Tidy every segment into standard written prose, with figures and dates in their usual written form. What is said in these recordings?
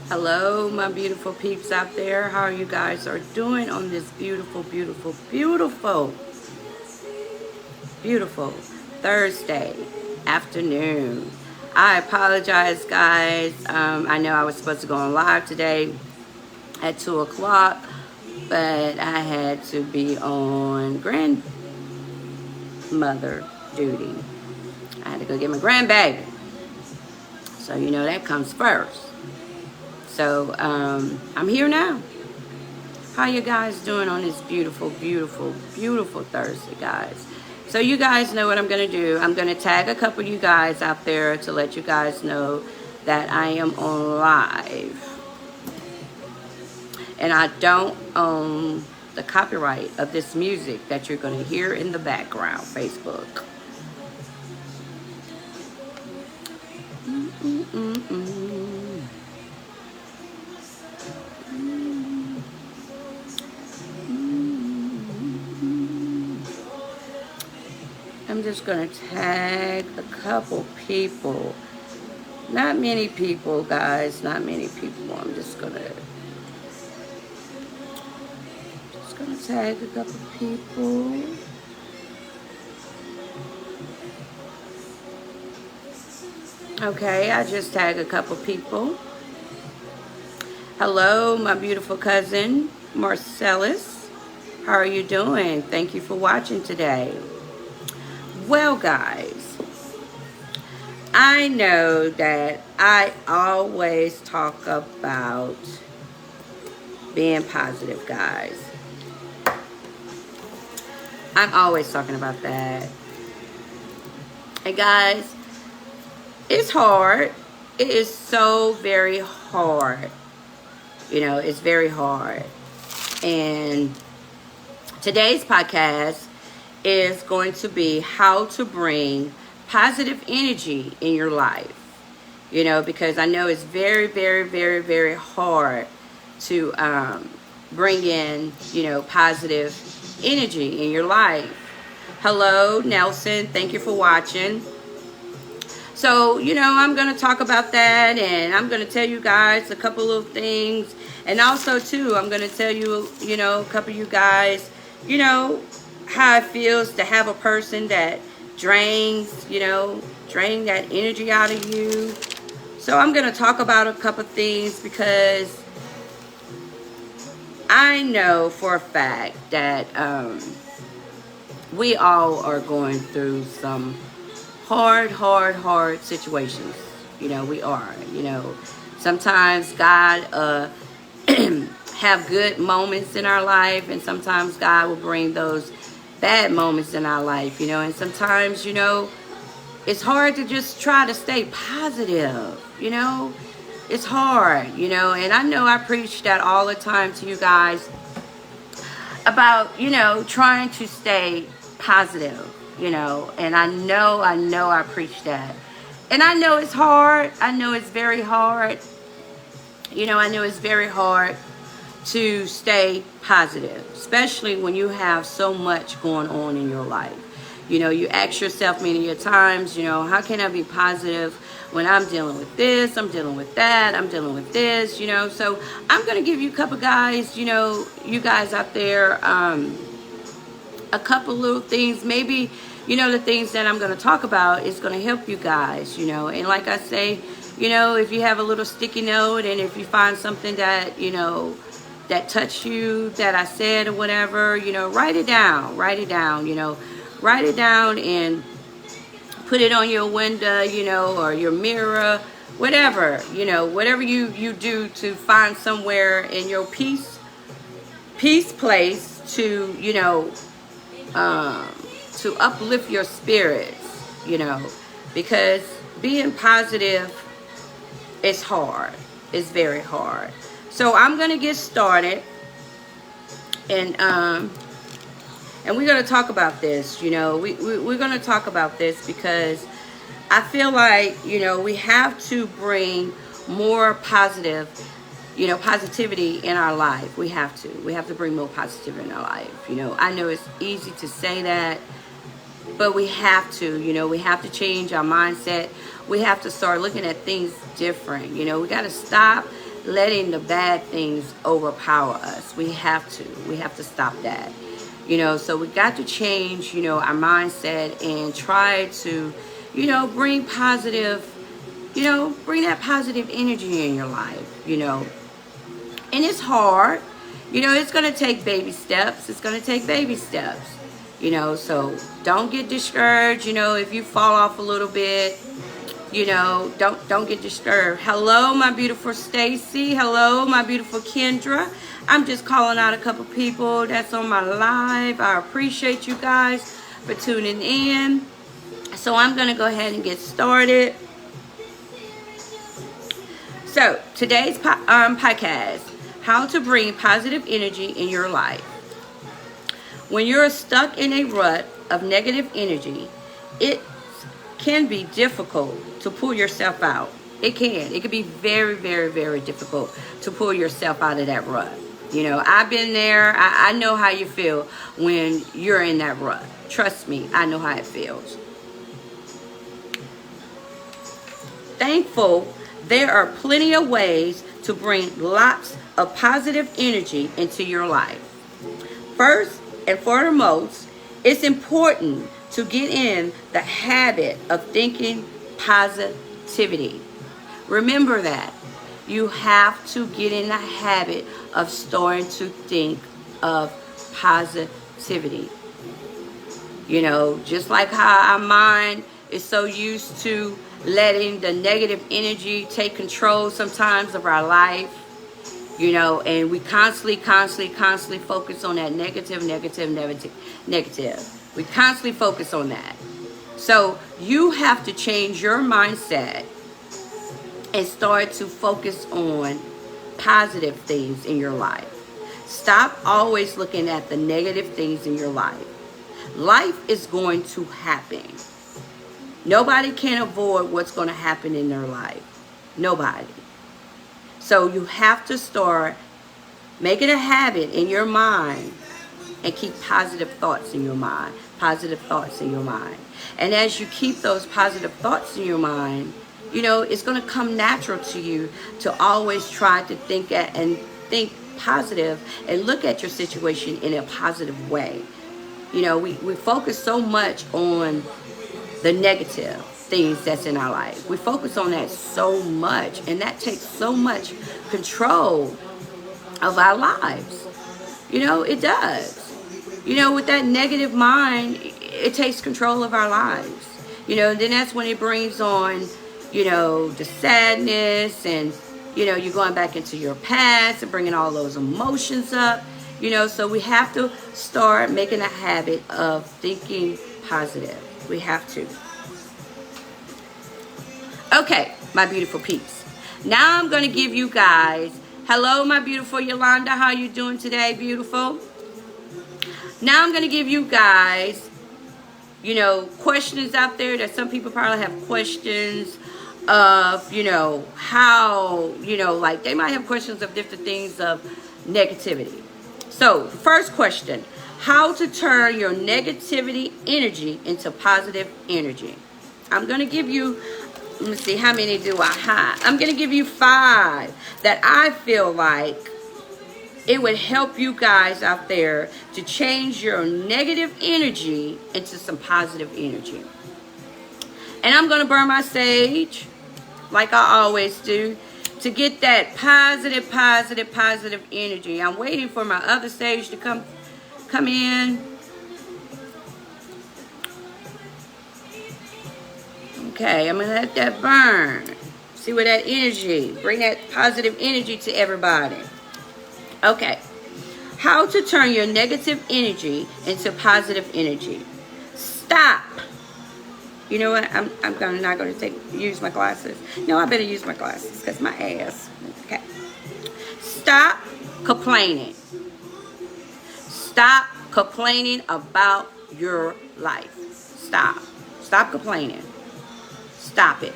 Hello, my beautiful peeps out there. How you guys are doing on this beautiful, beautiful, beautiful, beautiful Thursday afternoon? I apologize, guys. I know I was supposed to go on live today at 2 o'clock, but I had to be on grandmother duty. I had to go get my grandbaby. So, you know, that comes first. So, I'm here now. How you guys doing on this beautiful, beautiful, beautiful Thursday, guys? So you guys know what I'm going to do. I'm going to tag a couple of you guys out there to let you guys know that I am on live. And I don't own the copyright of this music that you're going to hear in the background, Facebook. I'm just going to tag a couple people. Not many people, guys. Not many people. I'm just going to tag a couple people. Okay, I just tagged a couple people. Hello, my beautiful cousin, Marcellus. How are you doing? Thank you for watching today. Well, guys, I know that I always talk about being positive, guys. I'm always talking about that. And guys, it's hard. It is so very hard. You know, it's very hard. And today's podcast is going to be how to bring positive energy in your life. You know, because I know it's very, very, very, very hard to bring in, you know, positive energy in your life. Hello, Nelson. Thank you for watching. So, you know, I'm going to talk about that, and I'm going to tell you guys a couple of things. And also, too, I'm going to tell you, you know, a couple of you guys, you know, how it feels to have a person that drains, you know, drain that energy out of you. So I'm going to talk about a couple of things because I know for a fact that we all are going through some hard situations. You know, we are. You know, sometimes God have good moments in our life, and sometimes God will bring those bad moments in our life, you know, and sometimes, you know, it's hard to just try to stay positive, you know, it's hard, you know, and I know I preach that all the time to you guys about, you know, trying to stay positive, you know, and I know I preach that, and I know it's hard. I know it's very hard, you know, I know it's very hard to stay positive, especially when you have so much going on in your life. You know, you ask yourself many a times, you know, how can I be positive when I'm dealing with this, I'm dealing with that, I'm dealing with this, you know. So I'm going to give you a couple guys, you know, you guys out there, a couple little things. Maybe, you know, the things that I'm going to talk about is going to help you guys, you know. And like I say, you know, if you have a little sticky note, and if you find something that, you know, that touched you, that I said or whatever, you know, write it down, you know, write it down and put it on your window, you know, or your mirror, whatever, you know, whatever you do to find somewhere in your peace place to, you know, to uplift your spirits, you know, because being positive is hard. It's very hard. So I'm going to get started, and we're going to talk about this, you know, we're going to talk about this because I feel like, you know, we have to bring more positive, you know, positivity in our life. We have to bring more positivity in our life. You know, I know it's easy to say that, But we have to, we have to change our mindset. We have to start looking at things different. We got to stop letting the bad things overpower us. We have to stop that. So we got to change, our mindset and try to, bring positive, bring that positive energy in your life, And it's hard. It's going to take baby steps. It's going to take baby steps. So don't get discouraged, if you fall off a little bit, don't get disturbed. Hello, my beautiful Stacy. Hello, my beautiful Kendra. I'm just calling out a couple people that's on my live. I appreciate you guys for tuning in. So I'm going to go ahead and get started. So today's podcast, how to bring positive energy in your life. When you're stuck in a rut of negative energy, it can be difficult to pull yourself out. It can be very, very, very difficult to pull yourself out of that rut. I've been there. I know how you feel when you're in that rut. Trust me, I know how it feels. Thankful, there are plenty of ways to bring lots of positive energy into your life. First and foremost, it's important to get in the habit of thinking positivity. Remember that. You have to get in the habit of starting to think of positivity. Just like how our mind is so used to letting the negative energy take control sometimes of our life. And we constantly focus on that negative. We constantly focus on that. So you have to change your mindset and start to focus on positive things in your life. Stop always looking at the negative things in your life. Life is going to happen. Nobody can avoid what's going to happen in their life. Nobody. So you have to start making a habit in your mind and keep positive thoughts in your mind. Positive thoughts in your mind. And as you keep those positive thoughts in your mind, it's going to come natural to you to always try to think positive and look at your situation in a positive way. We focus so much on the negative things that's in our life. We focus on that so much, and that takes so much control of our lives. It does. With that negative mind, it takes control of our lives. Then that's when it brings on, the sadness and, you're going back into your past and bringing all those emotions up. So we have to start making a habit of thinking positive. We have to. Okay, my beautiful peeps. Now I'm going to give you guys, hello, my beautiful Yolanda. How you doing today, beautiful? Now I'm going to give you guys, questions out there that some people probably have questions of, how, like they might have questions of different things of negativity. So, first question, how to turn your negativity energy into positive energy. I'm going to give you, let me see, how many do I have? I'm going to give you 5 that I feel like it would help you guys out there to change your negative energy into some positive energy. And I'm going to burn my sage, like I always do, to get that positive energy. I'm waiting for my other sage to come in. Okay, I'm going to let that burn. See where that energy, bring that positive energy to everybody. Okay, how to turn your negative energy into positive energy. Stop. You know what? I'm not going to use my glasses. No, I better use my glasses because my ass. Okay. Stop complaining. Stop complaining about your life. Stop. Stop complaining. Stop it.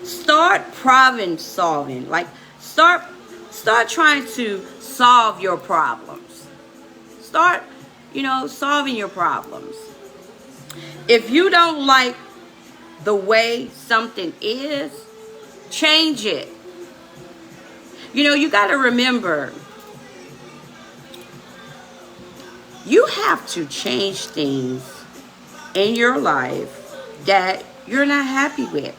Start problem solving. Like start trying to solve your problems. Start solving your problems. If you don't like the way something is, change it. You got to remember, you have to change things in your life that you're not happy with.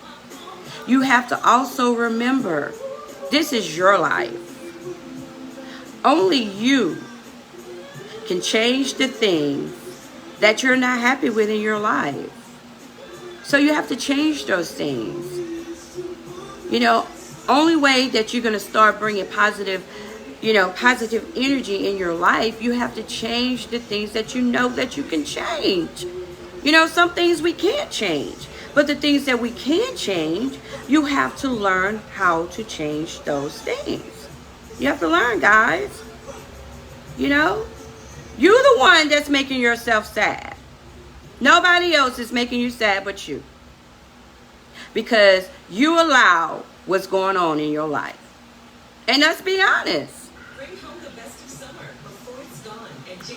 You have to also remember, this is your life. Only you can change the things that you're not happy with in your life. So you have to change those things. Only way that you're going to start bringing positive energy in your life, you have to change the things that that you can change. Some things we can't change. But the things that we can change, you have to learn how to change those things. You have to learn, guys. You're the one that's making yourself sad. Nobody else is making you sad but you. Because you allow what's going on in your life. And let's be honest.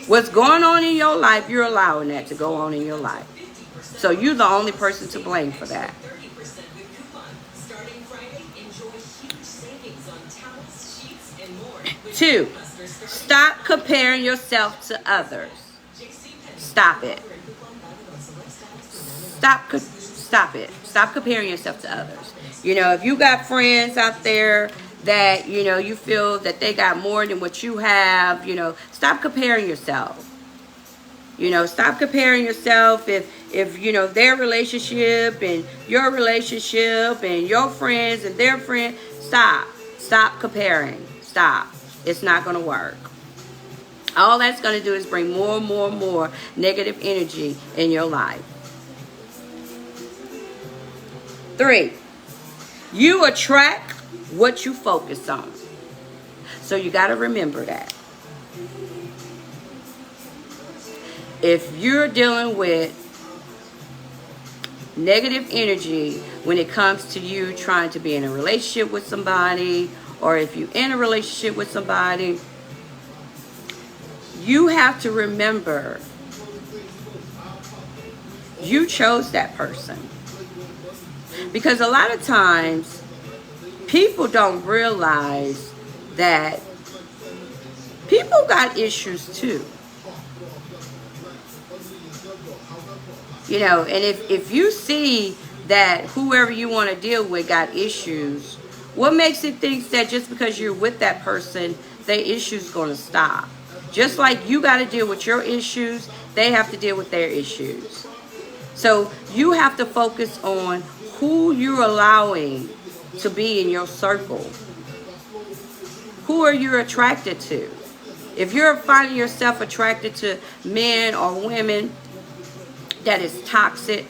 What's going on in your life, you're allowing that to go on in your life. So you're the only person to blame for that. 2, stop comparing yourself to others. Stop it. Stop it. Stop comparing yourself to others. If you got friends out there that, you feel that they got more than what you have, stop comparing yourself. Stop comparing yourself if their relationship and your relationship and your friends and their friends. Stop comparing. Stop. It's not going to work. All that's going to do is bring more and more and more negative energy in your life. 3, you attract what you focus on. So you got to remember that. If you're dealing with negative energy when it comes to you trying to be in a relationship with somebody, or if you're in a relationship with somebody, you have to remember you chose that person. Because a lot of times people don't realize that people got issues too. And if you see that whoever you want to deal with got issues, what makes it think that just because you're with that person, their issues going to stop? Just like you got to deal with your issues, they have to deal with their issues. So you have to focus on who you're allowing to be in your circle. Who are you attracted to? If you're finding yourself attracted to men or women that is toxic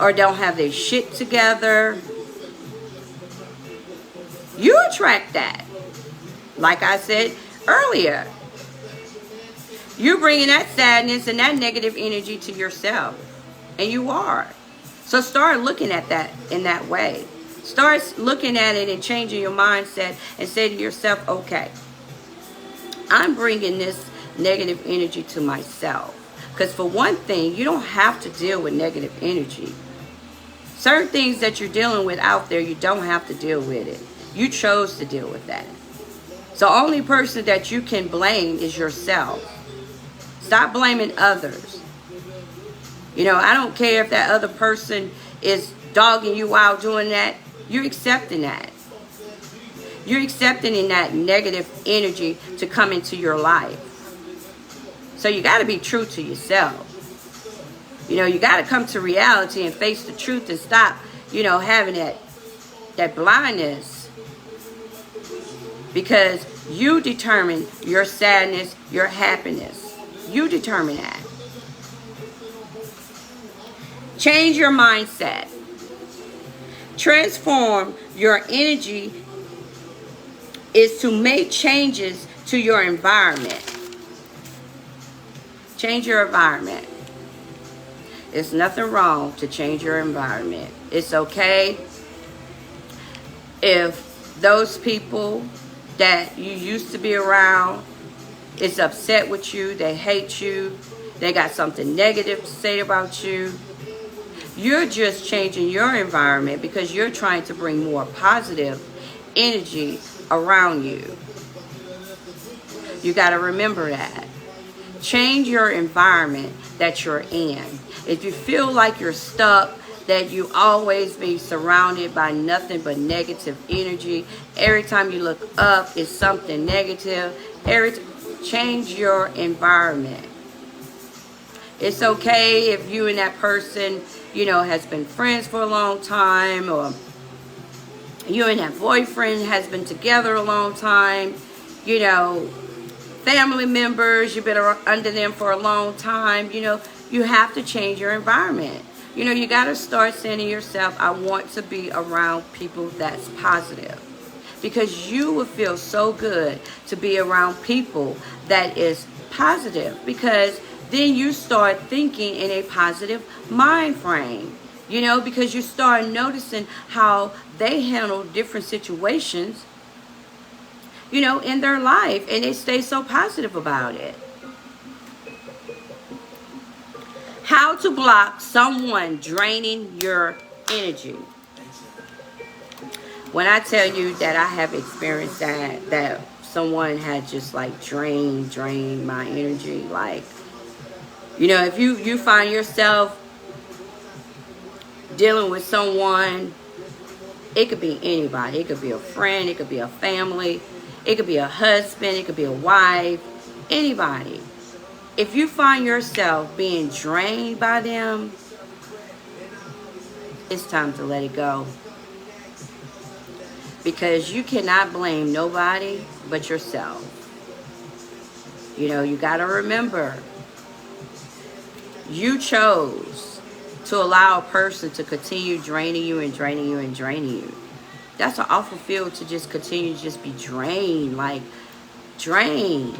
or don't have their shit together, you attract that. Like I said earlier, you're bringing that sadness and that negative energy to yourself. And you are. So start looking at that in that way. Start looking at it and changing your mindset and say to yourself, okay, I'm bringing this negative energy to myself. Because for one thing, you don't have to deal with negative energy. Certain things that you're dealing with out there, you don't have to deal with it. You chose to deal with that. So the only person that you can blame is yourself. Stop blaming others. I don't care if that other person is dogging you out doing that. You're accepting that. You're accepting that negative energy to come into your life. So you got to be true to yourself. You got to come to reality and face the truth and stop, having that blindness. Because you determine your sadness, your happiness. You determine that. Change your mindset. Transform your energy is to make changes to your environment. Change your environment. It's nothing wrong to change your environment. It's okay if those people that you used to be around, is upset with you, they hate you, they got something negative to say about you. You're just changing your environment because you're trying to bring more positive energy around you. You got to remember that. Change your environment that you're in. If you feel like you're stuck, that you always be surrounded by nothing but negative energy, every time you look up, it's something negative. Change your environment. It's okay if you and that person, you know, has been friends for a long time, or you and that boyfriend has been together a long time, you know, family members, you've been under them for a long time. You know, you have to change your environment. You know, you got to start saying to yourself, I want to be around people that's positive. Because you will feel so good to be around people that is positive. Because then you start thinking in a positive mind frame. You know, because you start noticing how they handle different situations, you know, in their life. And they stay so positive about it. How to block someone draining your energy. When I tell you that I have experienced that someone had just like drained my energy, like, you know, if you find yourself dealing with someone, it could be anybody. It could be a friend, it could be a family, it could be a husband, it could be a wife, anybody. If you find yourself being drained by them, it's time to let it go. Because you cannot blame nobody but yourself. You know, you got to remember, you chose to allow a person to continue draining you and draining you and draining you. That's an awful feel to just continue to just be drained, like drained.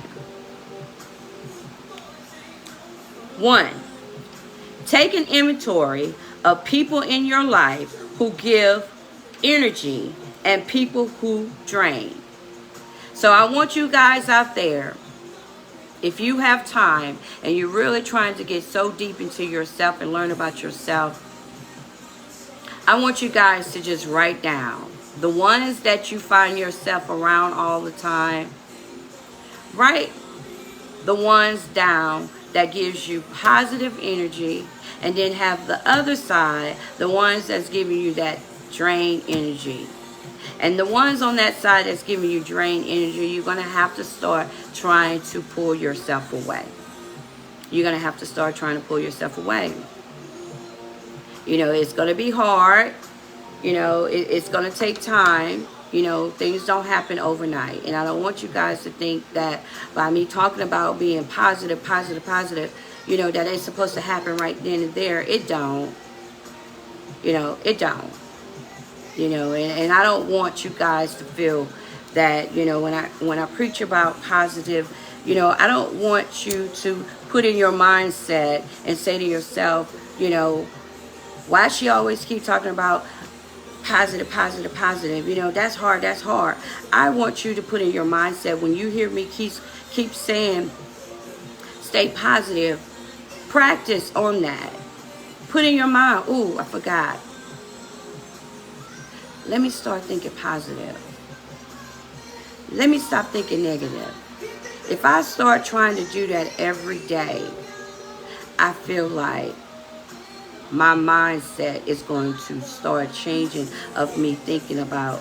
1, take an inventory of people in your life who give energy and people who drain. So I want you guys out there, if you have time and you're really trying to get so deep into yourself and learn about yourself, I want you guys to just write down the ones that you find yourself around all the time. Write the ones down that gives you positive energy, and then have the other side, the ones that's giving you that drained energy. And the ones on that side that's giving you drained energy, you're going to have to start trying to pull yourself away. You're going to have to start trying to pull yourself away. You know, it's going to be hard. You know, it's going to take time. You know, things don't happen overnight. And I don't want you guys to think that by me talking about being positive, you know, that it's supposed to happen right then and there. It don't. You know, it don't. You know, and I don't want you guys to feel that, you know, when I preach about positive, you know, I don't want you to put in your mindset and say to yourself, you know, why she always keep talking about positive, you know, that's hard. I want you to put in your mindset, when you hear me keep saying stay positive, practice on that. Put in your mind, ooh, I forgot. Let me start thinking positive. Let me stop thinking negative. If I start trying to do that every day, I feel like my mindset is going to start changing of me thinking about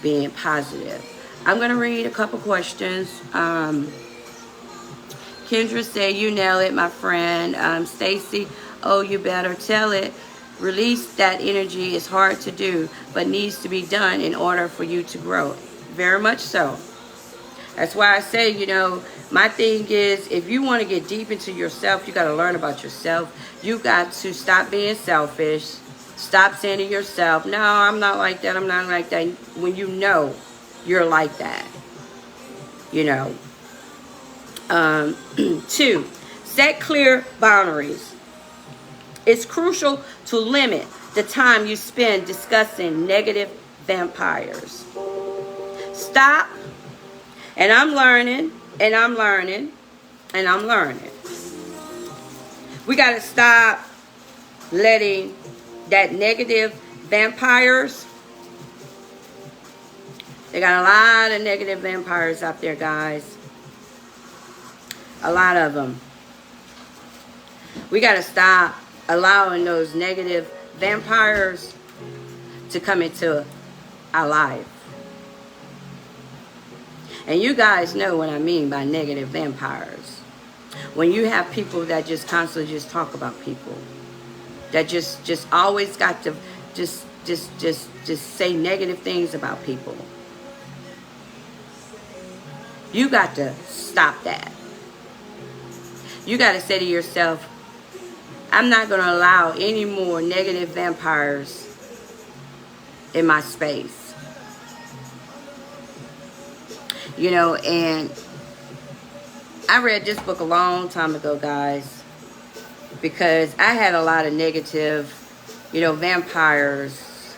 being positive. I'm going to read a couple questions. Kendra said, you nail it, my friend. Stacy, oh, you better tell it. Release that energy is hard to do, but needs to be done in order for you to grow. Very much so. That's why I say, you know, my thing is, if you want to get deep into yourself, you got to learn about yourself. You got to stop being selfish. Stop saying to yourself, no, I'm not like that, I'm not like that, when you know you're like that. You know. 2, set clear boundaries. It's crucial to limit the time you spend discussing negative vampires. Stop, and I'm learning, And I'm learning. And I'm learning. We got to stop letting that negative vampires. They got a lot of negative vampires out there, guys. A lot of them. We got to stop allowing those negative vampires to come into our life. And you guys know what I mean by negative vampires. When you have people that just constantly just talk about people, that just always got to just say negative things about people. You got to stop that. You got to say to yourself, I'm not going to allow any more negative vampires in my space. You know, and I read this book a long time ago, guys, because I had a lot of negative, you know, vampires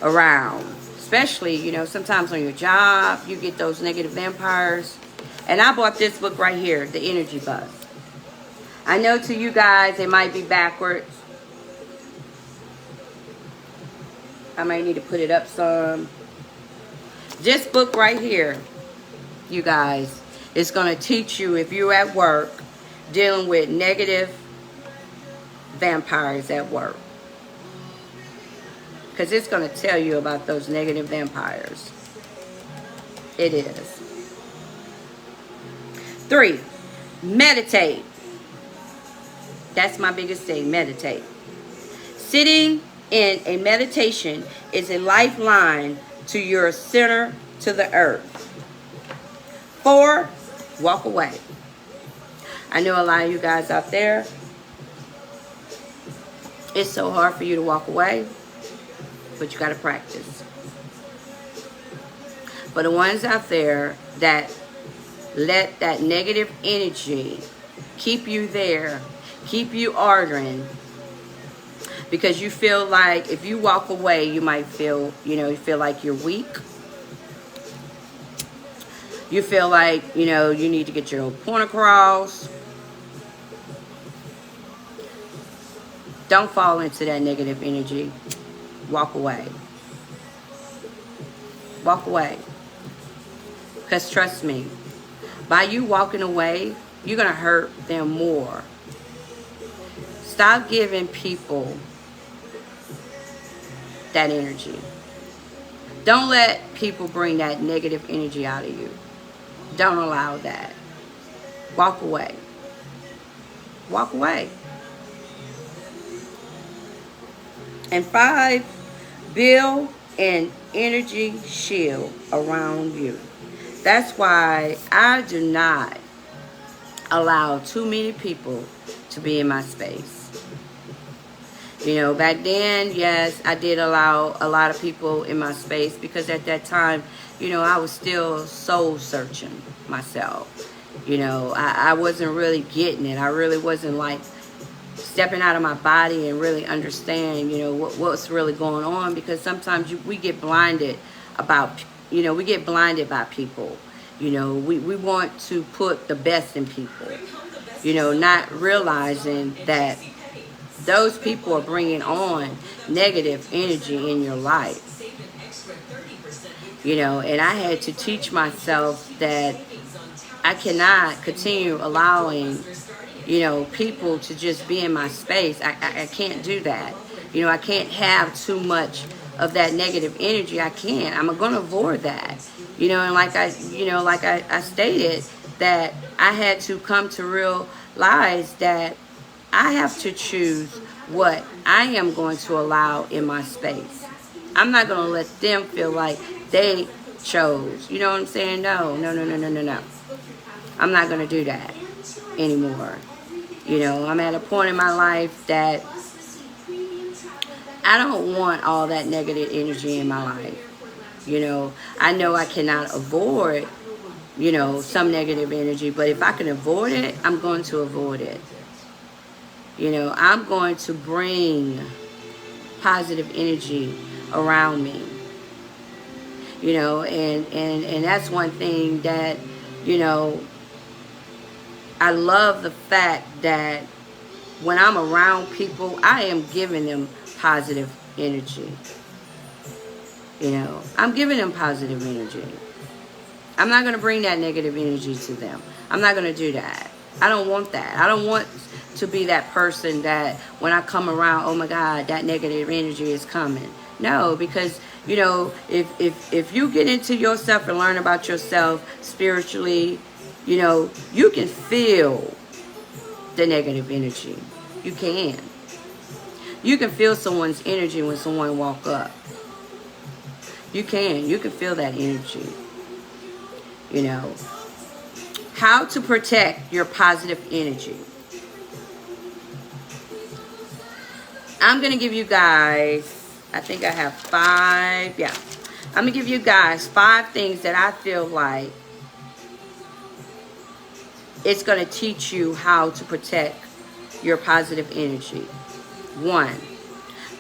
around. Especially, you know, sometimes on your job, you get those negative vampires. And I bought this book right here, The Energy Bus. I know to you guys, it might be backwards. I might need to put it up some. This book right here, you guys, is going to teach you, if you're at work, dealing with negative vampires at work. Because it's going to tell you about those negative vampires. It is. 3, meditate. That's my biggest thing, meditate. Sitting in a meditation is a lifeline to your center, to the earth. 4, walk away. I know a lot of you guys out there, it's so hard for you to walk away, but you got to practice. For the ones out there that let that negative energy keep you there, keep you arguing, because you feel like if you walk away, you might feel, you know, you feel like you're weak. You feel like, you know, you need to get your point across. Don't fall into that negative energy. Walk away. Walk away. Because trust me, by you walking away, you're going to hurt them more. Stop giving people that energy. Don't let people bring that negative energy out of you. Don't allow that. Walk away. Walk away. And 5, build an energy shield around you. That's why I do not allow too many people to be in my space. You know, back then, yes, I did allow a lot of people in my space because at that time, you know, I was still soul searching myself. You know, I wasn't really getting it. I really wasn't like stepping out of my body and really understand, you know, what's really going on, because sometimes we get blinded about, you know, we get blinded by people. You know, we want to put the best in people, you know, not realizing that those people are bringing on negative energy in your life. You know, and I had to teach myself that I cannot continue allowing, you know, people to just be in my space. I can't do that. You know, I can't have too much of that negative energy. I can't. I'm going to avoid that. You know, and like I stated, that I had to come to realize that I have to choose what I am going to allow in my space. I'm not going to let them feel like they chose. You know what I'm saying? No. I'm not going to do that anymore. You know, I'm at a point in my life that I don't want all that negative energy in my life. You know I cannot avoid, you know, some negative energy, but if I can avoid it, I'm going to avoid it. You know, I'm going to bring positive energy around me. You know, and that's one thing that, You know, I love the fact that when I'm around people, I am giving them positive energy. You know, I'm giving them positive energy. I'm not going to bring that negative energy to them. I'm not going to do that. I don't want that. I don't want to be that person that when I come around, oh my God, that negative energy is coming. No, because, you know, if you get into yourself and learn about yourself spiritually, you know, you can feel the negative energy. You can. You can feel someone's energy when someone walk up. You can. You can feel that energy. You know. How to protect your positive energy. I'm going to give you guys, I think I have 5. Yeah. I'm going to give you guys 5 things that I feel like it's going to teach you how to protect your positive energy. 1.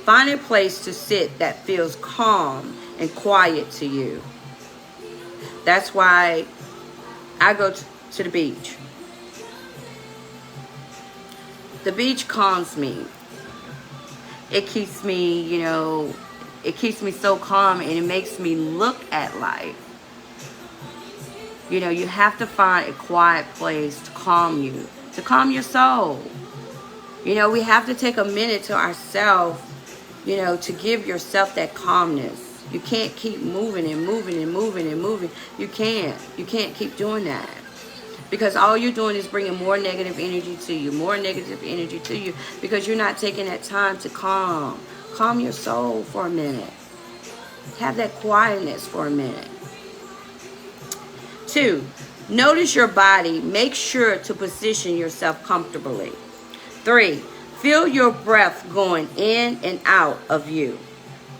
Find a place to sit that feels calm and quiet to you. That's why I go to the beach. The beach calms me. It keeps me, you know, it keeps me so calm, and it makes me look at life. You know, you have to find a quiet place to calm you, to calm your soul. You know, we have to take a minute to ourselves, you know, to give yourself that calmness. You can't keep moving and moving and moving and moving. You can't. You can't keep doing that. Because all you're doing is bringing more negative energy to you, more negative energy to you, because you're not taking that time to calm your soul for a minute. Have that quietness for a minute. 2, notice your body. Make sure to position yourself comfortably. 3, feel your breath going in and out of you.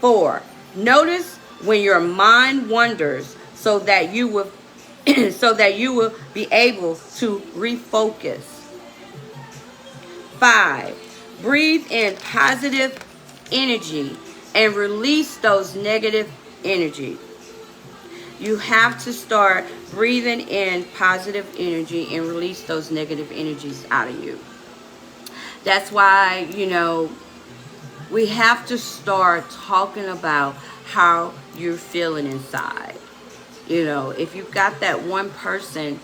4, notice when your mind wanders so that you will be able to refocus. 5, breathe in positive energy and release those negative energy. You have to start breathing in positive energy and release those negative energies out of you. That's why, you know, we have to start talking about how you're feeling inside. You know, if you've got that one person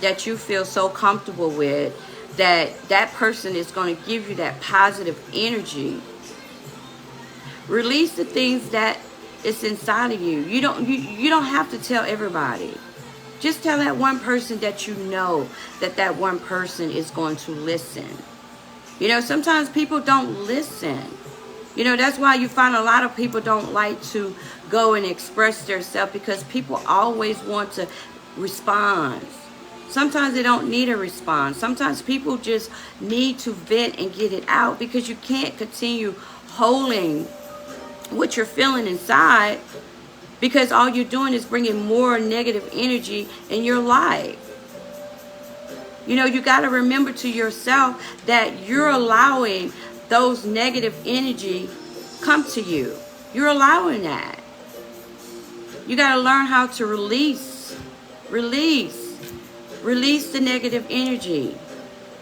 that you feel so comfortable with, that person is going to give you that positive energy. Release the things that is inside of you. You don't have to tell everybody. Just tell that one person that you know that one person is going to listen. You know, sometimes people don't listen. You know, that's why you find a lot of people don't like to go and express themselves, because people always want to respond. Sometimes they don't need a response. Sometimes people just need to vent and get it out, because you can't continue holding what you're feeling inside, because all you're doing is bringing more negative energy in your life. You know, you got to remember to yourself that you're allowing those negative energy come to you. You're allowing that. You got to learn how to release the negative energy.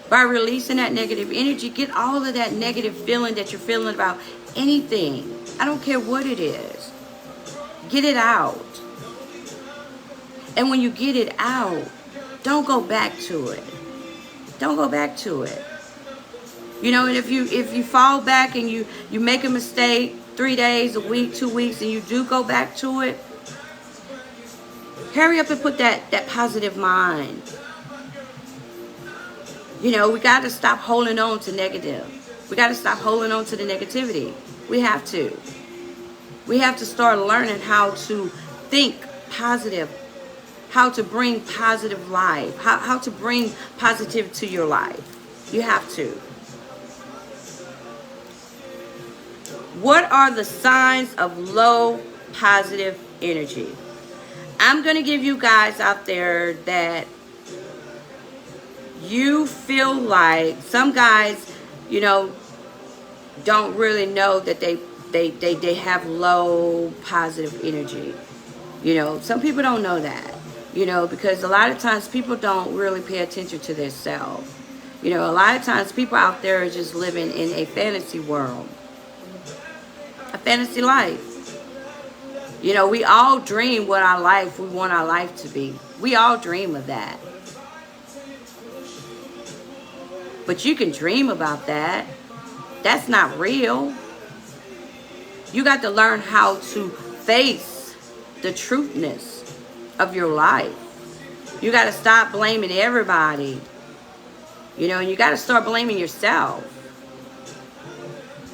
By releasing that negative energy, get all of that negative feeling that you're feeling about anything. I don't care what it is. Get it out. And when you get it out, don't go back to it. Don't go back to it. You know, and if you fall back and you make a mistake 3 days, a week, 2 weeks, and you do go back to it, hurry up and put that positive mind. You know, we got to stop holding on to negative. We got to stop holding on to the negativity. We have to. We have to start learning how to think positive, how to bring positive life, how to bring positive to your life. You have to. What are the signs of low positive energy? I'm going to give you guys out there that you feel like some guys, you know, don't really know that they have low positive energy. You know, some people don't know that. You know, because a lot of times people don't really pay attention to themselves. You know, a lot of times people out there are just living in a fantasy world, a fantasy life. You know, we all dream what we want our life to be. We all dream of that. But you can dream about that. That's not real. You got to learn how to face the truthness of your life. You got to stop blaming everybody. You know, and you got to start blaming yourself.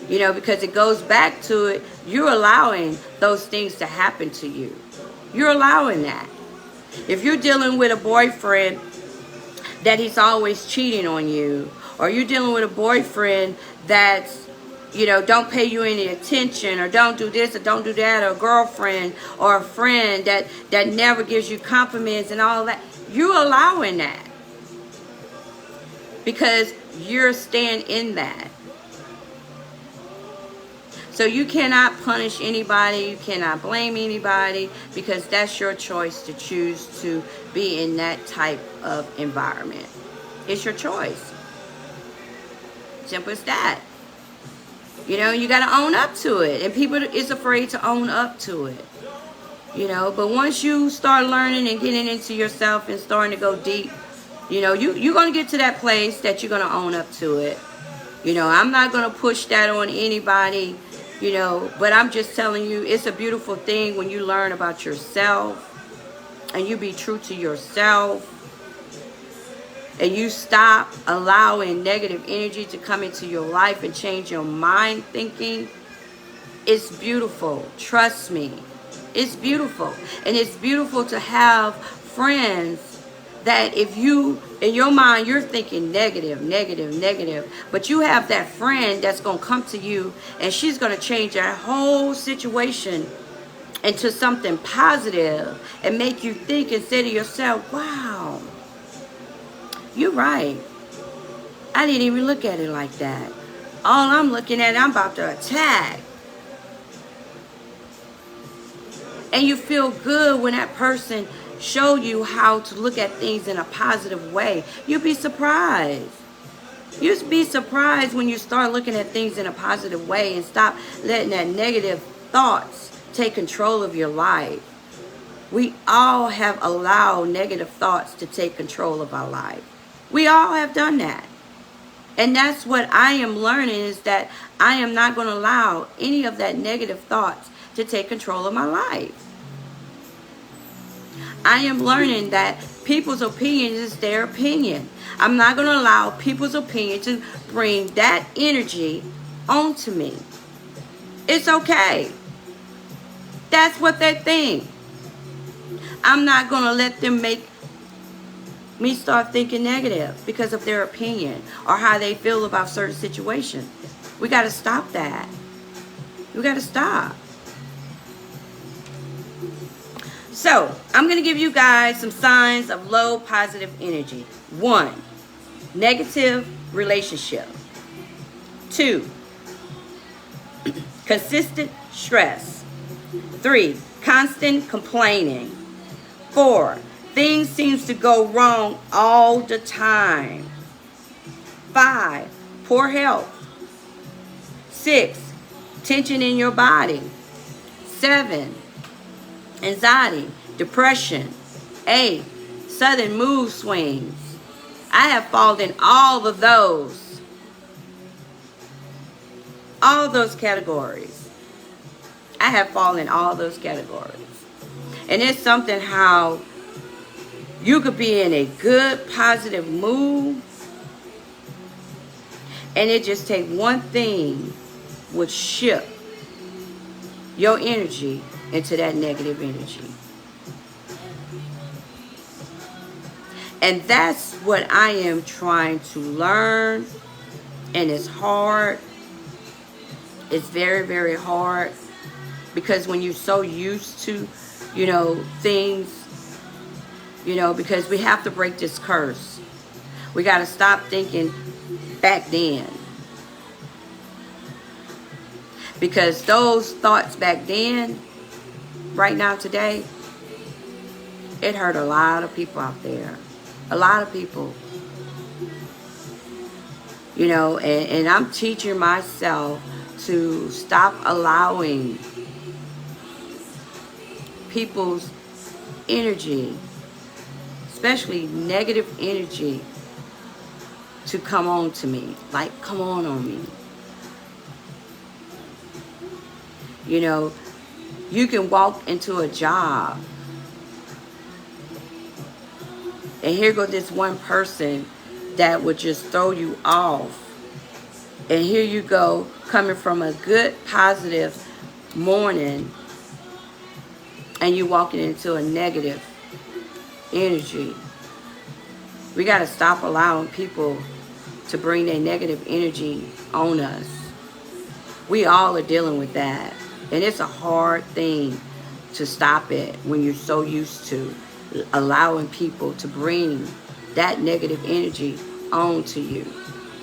You know, because it goes back to it. You're allowing those things to happen to you. You're allowing that. If you're dealing with a boyfriend that he's always cheating on you, or you're dealing with a boyfriend that's, you know, don't pay you any attention, or don't do this or don't do that, or a girlfriend or a friend that never gives you compliments and all that, you're allowing that because you're staying in that. So you cannot punish anybody, you cannot blame anybody, because that's your choice to choose to be in that type of environment. It's your choice. Simple as that. You know, you got to own up to it. And people is afraid to own up to it. You know, but once you start learning and getting into yourself and starting to go deep, you know, you're going to get to that place that you're going to own up to it. You know, I'm not going to push that on anybody, you know, but I'm just telling you, it's a beautiful thing when you learn about yourself and you be true to yourself. And you stop allowing negative energy to come into your life and change your mind thinking. It's beautiful. Trust me. It's beautiful. And it's beautiful to have friends that if you, in your mind, you're thinking negative, negative, negative. But you have that friend that's going to come to you and she's going to change that whole situation into something positive and make you think and say to yourself, wow, you're right. I didn't even look at it like that. All I'm looking at, I'm about to attack. And you feel good when that person show you how to look at things in a positive way. You'd be surprised. You'd be surprised when you start looking at things in a positive way and stop letting that negative thoughts take control of your life. We all have allowed negative thoughts to take control of our life. We all have done that. And that's what I am learning, is that I am not going to allow any of that negative thoughts to take control of my life. I am learning that people's opinion is their opinion. I'm not going to allow people's opinion to bring that energy onto me. It's okay. That's what they think. I'm not going to let them make me start thinking negative because of their opinion or how they feel about certain situations. We got to stop that. We got to stop. So, I'm going to give you guys some signs of low positive energy. 1, negative relationship. 2, consistent stress. 3, constant complaining. 4, things seems to go wrong all the time. 5, poor health. 6, tension in your body. 7, anxiety, depression. 8, sudden mood swings. I have fallen in all of those. All those categories. I have fallen in all those categories. And it's something how you could be in a good, positive mood, and it just take one thing would shift your energy into that negative energy. And that's what I am trying to learn. And it's hard. It's very, very hard. Because when you're so used to, you know, things, you know, because we have to break this curse. We got to stop thinking back then. Because those thoughts back then, right now, today, It hurt a lot of people out there. A lot of people. You know, and I'm teaching myself to stop allowing people's energy, especially negative energy, to come on to me. Like, come on me. You know, you can walk into a job, and here goes this one person that would just throw you off. And here you go, coming from a good, positive morning, and you walking into a negative energy. We got to stop allowing people to bring their negative energy on us. We all are dealing with that. And it's a hard thing to stop it when you're so used to allowing people to bring that negative energy onto you.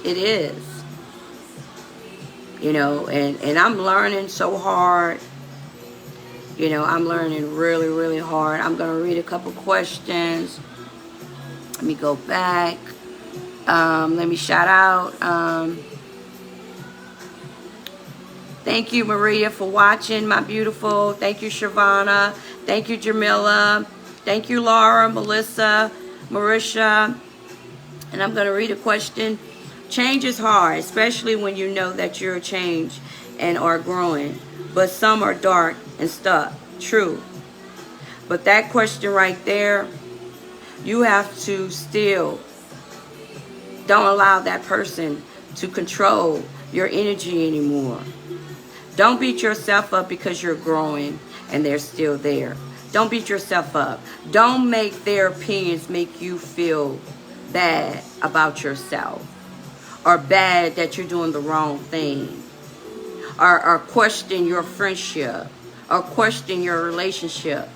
It is. You know, and I'm learning so hard. You know, I'm learning really, really hard. I'm going to read a couple questions. Let me go back. Let me shout out. Thank you, Maria, for watching, my beautiful. Thank you, Shavana. Thank you, Jamila. Thank you, Laura, Melissa, Marisha. And I'm going to read a question. Change is hard, especially when you know that you're a change and are growing. But some are dark and stuck. True. But that question right there, you have to still don't allow that person to control your energy anymore. Don't beat yourself up because you're growing and they're still there. Don't beat yourself up. Don't make their opinions make you feel bad about yourself, or bad that you're doing the wrong thing, or question your friendship, or question your relationship.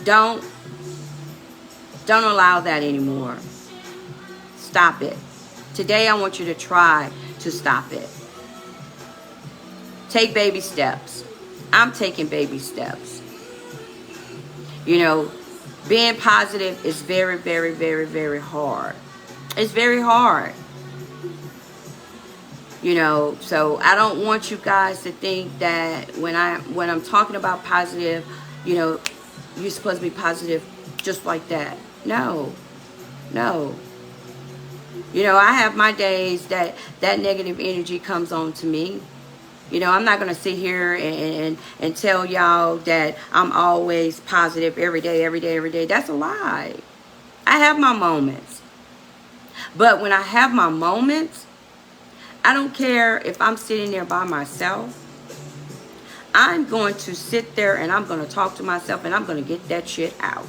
Don't allow that anymore. Stop it. Today I want you to try to stop it. Take baby steps. I'm taking baby steps. You know, being positive is very, very, very, very hard. It's very hard. You know, so I don't want you guys to think that when I'm talking about positive, you know, you're supposed to be positive just like that. No. No. You know, I have my days that negative energy comes on to me. You know, I'm not going to sit here and tell y'all that I'm always positive every day, every day, every day. That's a lie. I have my moments. But when I have my moments, I don't care if I'm sitting there by myself. I'm going to sit there and I'm going to talk to myself and I'm going to get that shit out.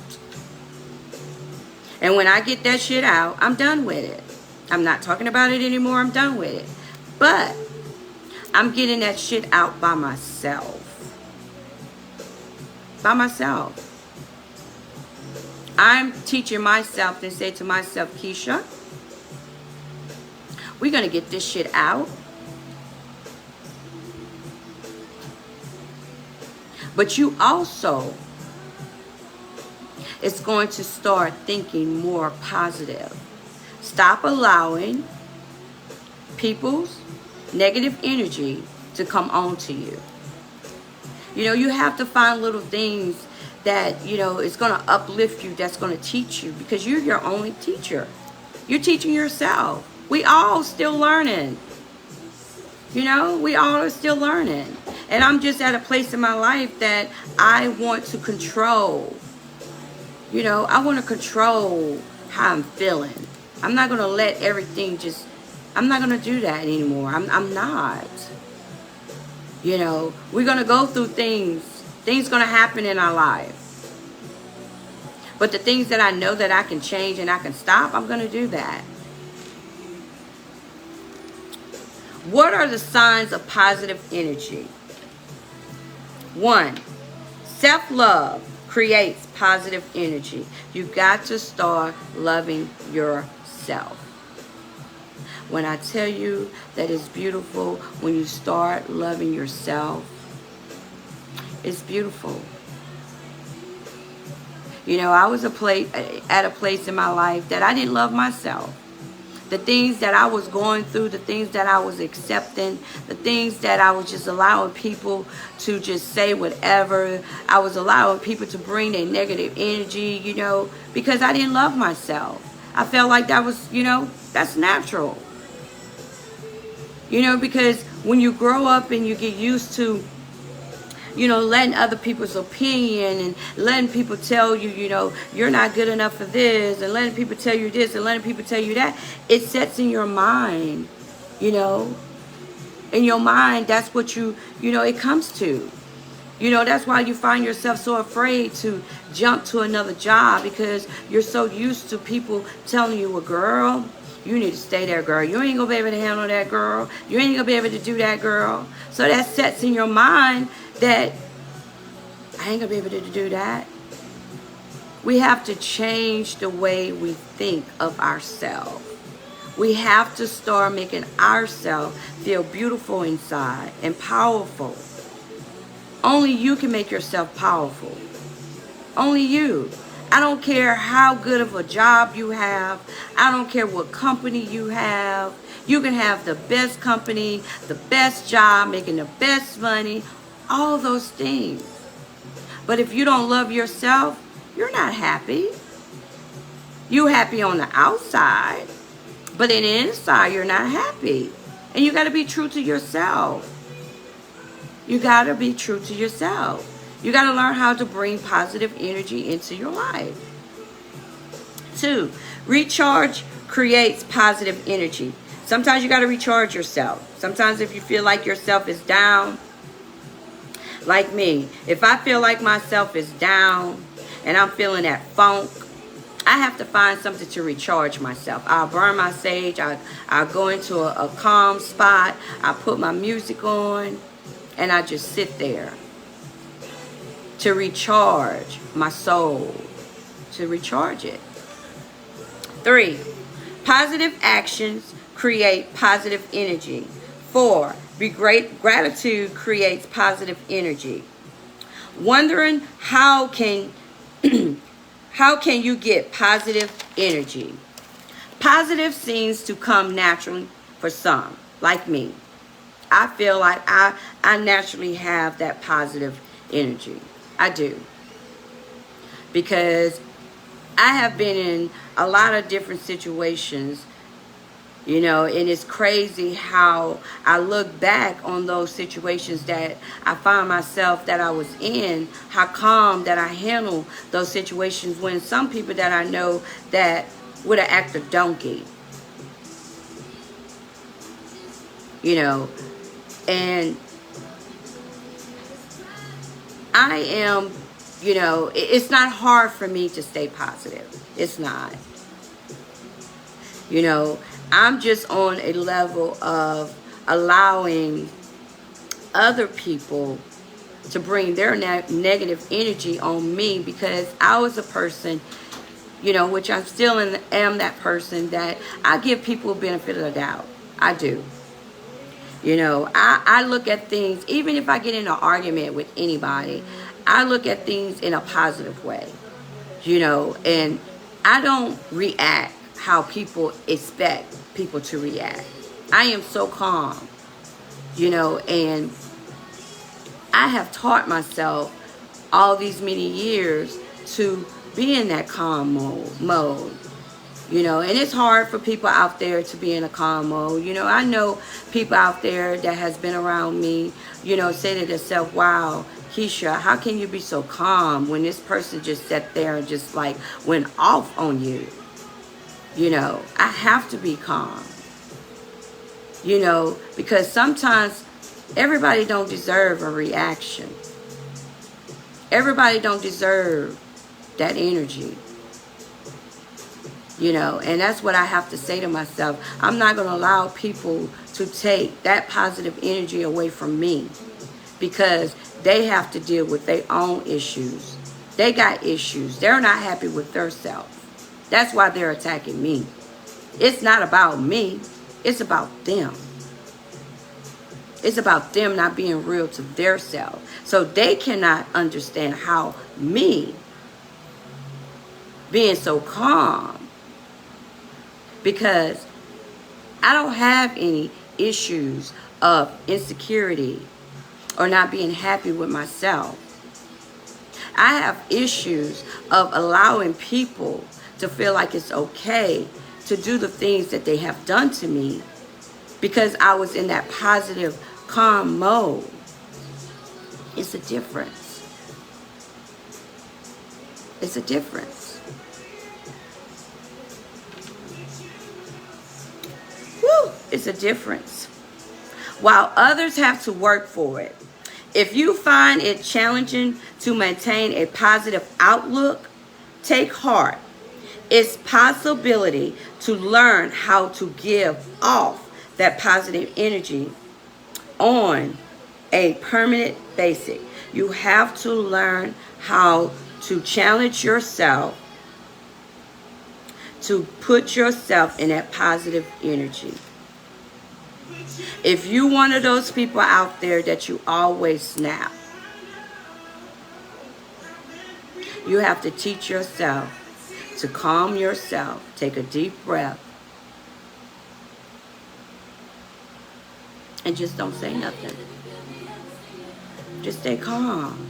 And when I get that shit out, I'm done with it. I'm not talking about it anymore. I'm done with it. But I'm getting that shit out by myself. By myself. I'm teaching myself to say to myself, Keisha, we're going to get this shit out. But you also is going to start thinking more positive. Stop allowing people's negative energy to come on to you. You know, you have to find little things that, you know, it's going to uplift you, that's going to teach you, because you're your only teacher. You're teaching yourself. We all still learning. You know, we all are still learning. And I'm just at a place in my life that I want to control. You know, I want to control how I'm feeling. I'm not going to let everything just, I'm not going to do that anymore. I'm not. You know, we're going to go through things. Things going to happen in our life. But the things that I know that I can change and I can stop, I'm going to do that. What are the signs of positive energy? 1, self-love creates positive energy. You got to start loving yourself. When I tell you that it's beautiful when you start loving yourself, it's beautiful. You know, I was at a place in my life that I didn't love myself. The things that I was going through, the things that I was accepting, the things that I was just allowing people to just say whatever. I was allowing people to bring their negative energy, you know, because I didn't love myself. I felt like that was, you know, that's natural. You know, because when you grow up and you get used to, you know, letting other people's opinion and letting people tell you, you know, you're not good enough for this, and letting people tell you this and letting people tell you that, it sets in your mind, you know. In your mind, that's what you know, it comes to. You know, that's why you find yourself so afraid to jump to another job, because you're so used to people telling you, well, girl, you need to stay there, girl. You ain't going to be able to handle that, girl. You ain't going to be able to do that, girl. So that sets in your mind that I ain't going to be able to do that. We have to change the way we think of ourselves. We have to start making ourselves feel beautiful inside and powerful. Only you can make yourself powerful. Only you. I don't care how good of a job you have. I don't care what company you have. You can have the best company, the best job, making the best money, all those things. But if you don't love yourself, you're not happy. You're happy on the outside, but in the inside, you're not happy. And you got to be true to yourself. You got to be true to yourself. You got to learn how to bring positive energy into your life. 2, recharge creates positive energy. Sometimes you got to recharge yourself. Sometimes if you feel like yourself is down, like me, if I feel like myself is down and I'm feeling that funk, I have to find something to recharge myself. I'll burn my sage. I'll go into a calm spot. I put my music on and I just sit there to recharge my soul, to recharge it. 3, positive actions create positive energy. 4, gratitude creates positive energy. Wondering how can you get positive energy? Positive seems to come naturally for some, like me. I feel like I naturally have that positive energy. I do. Because I have been in a lot of different situations, you know, and it's crazy how I look back on those situations that I find myself that I was in, how calm that I handle those situations, when some people that I know that would have acted a donkey. You know, and I am, you know, it's not hard for me to stay positive. It's not. You know, I'm just on a level of allowing other people to bring their negative energy on me, because I was a person, you know, which I still am that person, that I give people a benefit of the doubt. I do. You know, I look at things, even if I get in an argument with anybody, I look at things in a positive way, you know, and I don't react how people expect people to react. I am so calm, you know, and I have taught myself all these many years to be in that calm mode. You know, and it's hard for people out there to be in a calm mode. You know, I know people out there that has been around me, you know, say to themselves, wow, Keisha, how can you be so calm when this person just sat there and just like went off on you? You know, I have to be calm. You know, because sometimes everybody don't deserve a reaction. Everybody don't deserve that energy. You know, and that's what I have to say to myself. I'm not going to allow people to take that positive energy away from me, because they have to deal with their own issues. They got issues. They're not happy with themselves. That's why they're attacking me. It's not about me. It's about them. It's about them not being real to their self. So they cannot understand how me being so calm, because I don't have any issues of insecurity or not being happy with myself. I have issues of allowing people to feel like it's okay to do the things that they have done to me because I was in that positive, calm mode. It's a difference. It's a difference. Woo! It's a difference. While others have to work for it, if you find it challenging to maintain a positive outlook, take heart. It's possibility to learn how to give off that positive energy on a permanent basis. You have to learn how to challenge yourself to put yourself in that positive energy. If you're one of those people out there that you always snap, you have to teach yourself to calm yourself. Take a deep breath. And just don't say nothing. Just stay calm.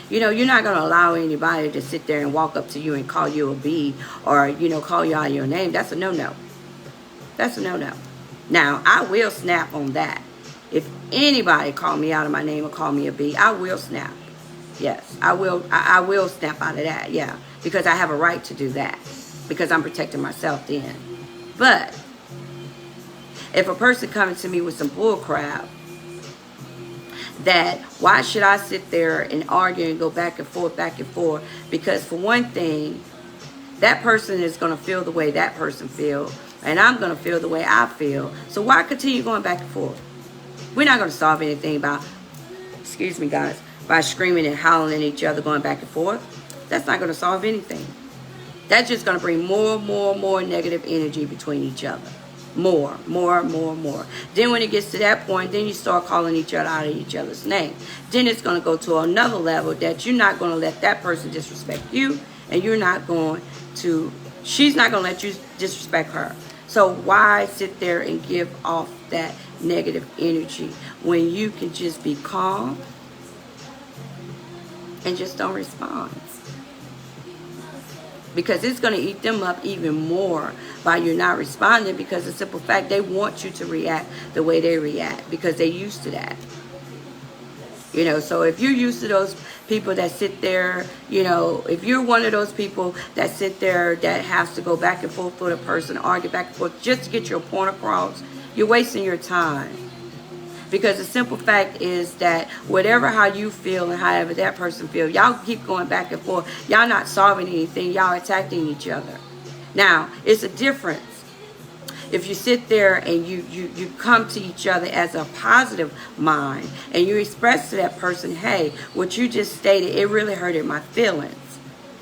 You know, you're not going to allow anybody to sit there and walk up to you and call you a B or, you know, call you out of your name. That's a no-no. That's a no-no. Now, I will snap on that. If anybody call me out of my name or call me a B, I will snap. Yes, I will snap out of that, yeah. Because I have a right to do that. Because I'm protecting myself then. But if a person comes to me with some bull crap, that why should I sit there and argue and go back and forth, because for one thing, that person is going to feel the way that person feels, and I'm going to feel the way I feel. So why continue going back and forth? We're not going to solve anything by, excuse me guys, by screaming and howling at each other, going back and forth. That's not going to solve anything. That's just going to bring more negative energy between each other. More. Then when it gets to that point, then you start calling each other out of each other's name. Then it's going to go to another level that you're not going to let that person disrespect you, and you're not going to, she's not going to let you disrespect her. So why sit there and give off that negative energy when you can just be calm and just don't respond? Because it's going to eat them up even more by you not responding, because the simple fact they want you to react the way they react because they're used to that. You know, so if you're used to those people that sit there, you know, if you're one of those people that sit there that has to go back and forth with a person, argue back and forth just to get your point across, you're wasting your time. Because the simple fact is that whatever how you feel and however that person feels, y'all keep going back and forth. Y'all not solving anything. Y'all attacking each other. Now, it's a difference if you sit there and you come to each other as a positive mind and you express to that person, hey, what you just stated, it really hurted my feelings.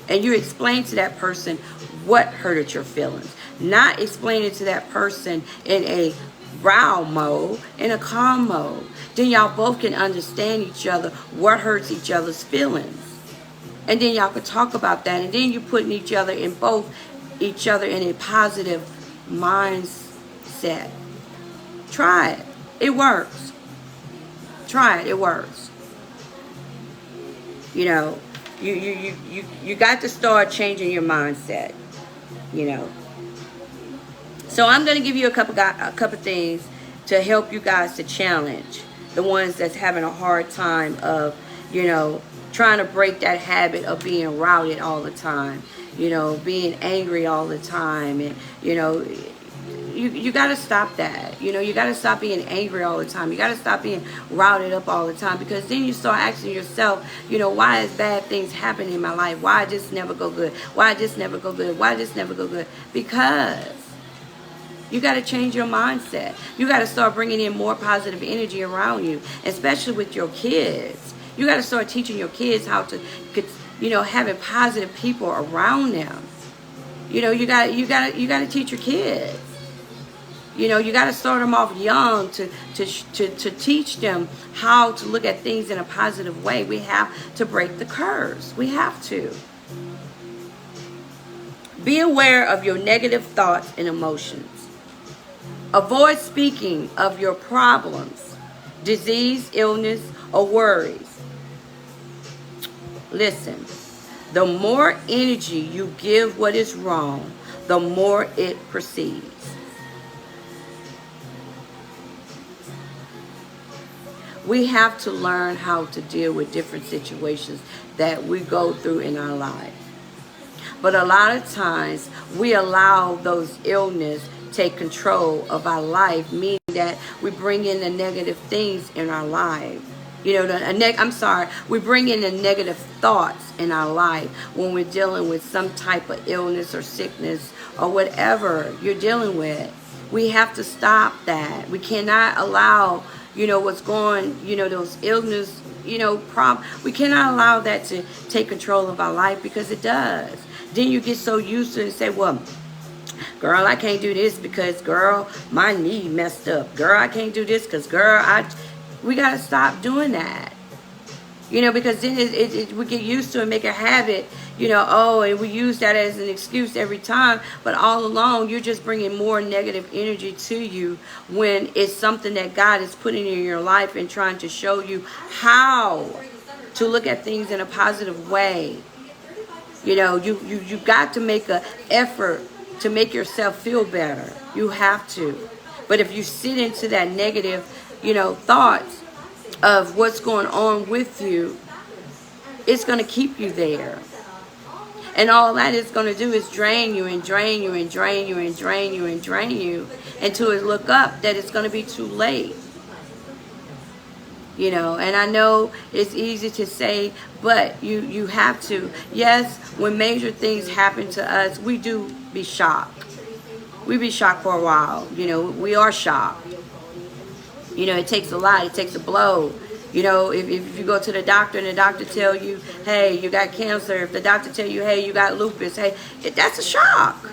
And you explain to that person what hurted your feelings. Not explaining to that person in a row mode, in a calm mode. Then y'all both can understand each other, what hurts each other's feelings. And then y'all can talk about that. And then you're putting each other in a positive mindset. Try it. It works. Try it. It works. You know, you got to start changing your mindset. You know. So I'm going to give you a couple things to help you guys to challenge the ones that's having a hard time of, you know, trying to break that habit of being routed all the time, you know, being angry all the time. And, you know, you got to stop that. You know, you got to stop being angry all the time. You got to stop being routed up all the time, because then you start asking yourself, you know, why is bad things happening in my life? Why I just never go good? Why I just never go good? Why I just never go good? Because you got to change your mindset. You got to start bringing in more positive energy around you, especially with your kids. You got to start teaching your kids how to, you know, having positive people around them. You know, you got to teach your kids. You know, you got to start them off young to teach them how to look at things in a positive way. We have to break the curse. We have to. Be aware of your negative thoughts and emotions. Avoid speaking of your problems, disease, illness, or worries. Listen, the more energy you give what is wrong, the more it proceeds. We have to learn how to deal with different situations that we go through in our life. But a lot of times we allow those illness take control of our life, meaning that we bring in the negative things in our life. You know, we bring in the negative thoughts in our life when we're dealing with some type of illness or sickness or whatever you're dealing with. We have to stop that. We cannot allow, what's going, those illness, we cannot allow that to take control of our life, because it does. Then you get so used to it and say, well, girl, I can't do this because, girl, my knee messed up. Girl, I can't do this because, girl, we got to stop doing that. Because then we get used to it, make a habit, and we use that as an excuse every time. But all along, you're just bringing more negative energy to you when it's something that God is putting in your life and trying to show you how to look at things in a positive way. You got to make an effort to make yourself feel better. You have to. But if you sit into that negative, thoughts of what's going on with you, it's going to keep you there. And all that is going to do is drain you and drain you and drain you and drain you and drain you until it look up that it's going to be too late. And I know it's easy to say, but you have to. Yes, when major things happen to us, we do be shocked. We be shocked for a while. We are shocked. It takes a lot. It takes a blow. If you go to the doctor and the doctor tell you, hey, you got cancer. If the doctor tell you, hey, you got lupus, hey, that's a shock.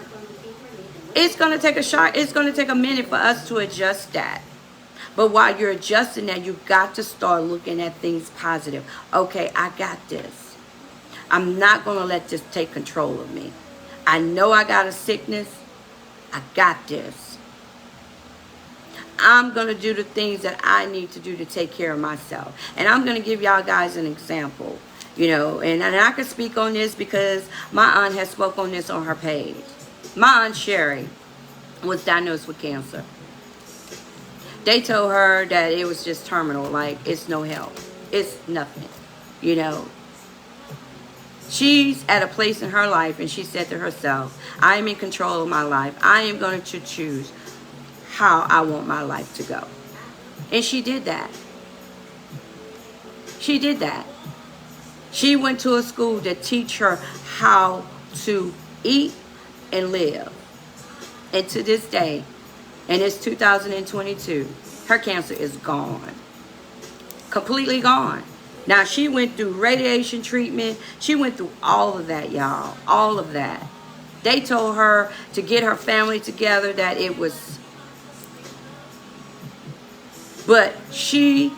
It's going to take a shock. It's going to take a minute for us to adjust that. But while you're adjusting that, you got to start looking at things positive. Okay, I got this. I'm not going to let this take control of me. I know I got a sickness. I got this. I'm going to do the things that I need to do to take care of myself. And I'm going to give y'all guys an example. And I can speak on this because my aunt has spoke on this on her page. My aunt Sherry was diagnosed with cancer. They told her that it was just terminal, like it's no help. It's nothing, She's at a place in her life and she said to herself, I am in control of my life. I am going to choose how I want my life to go. And she did that. She did that. She went to a school to teach her how to eat and live. And to this day, and it's 2022, her cancer is gone. Completely gone. Now, she went through radiation treatment. She went through all of that, y'all. All of that. They told her to get her family together, that it was... But she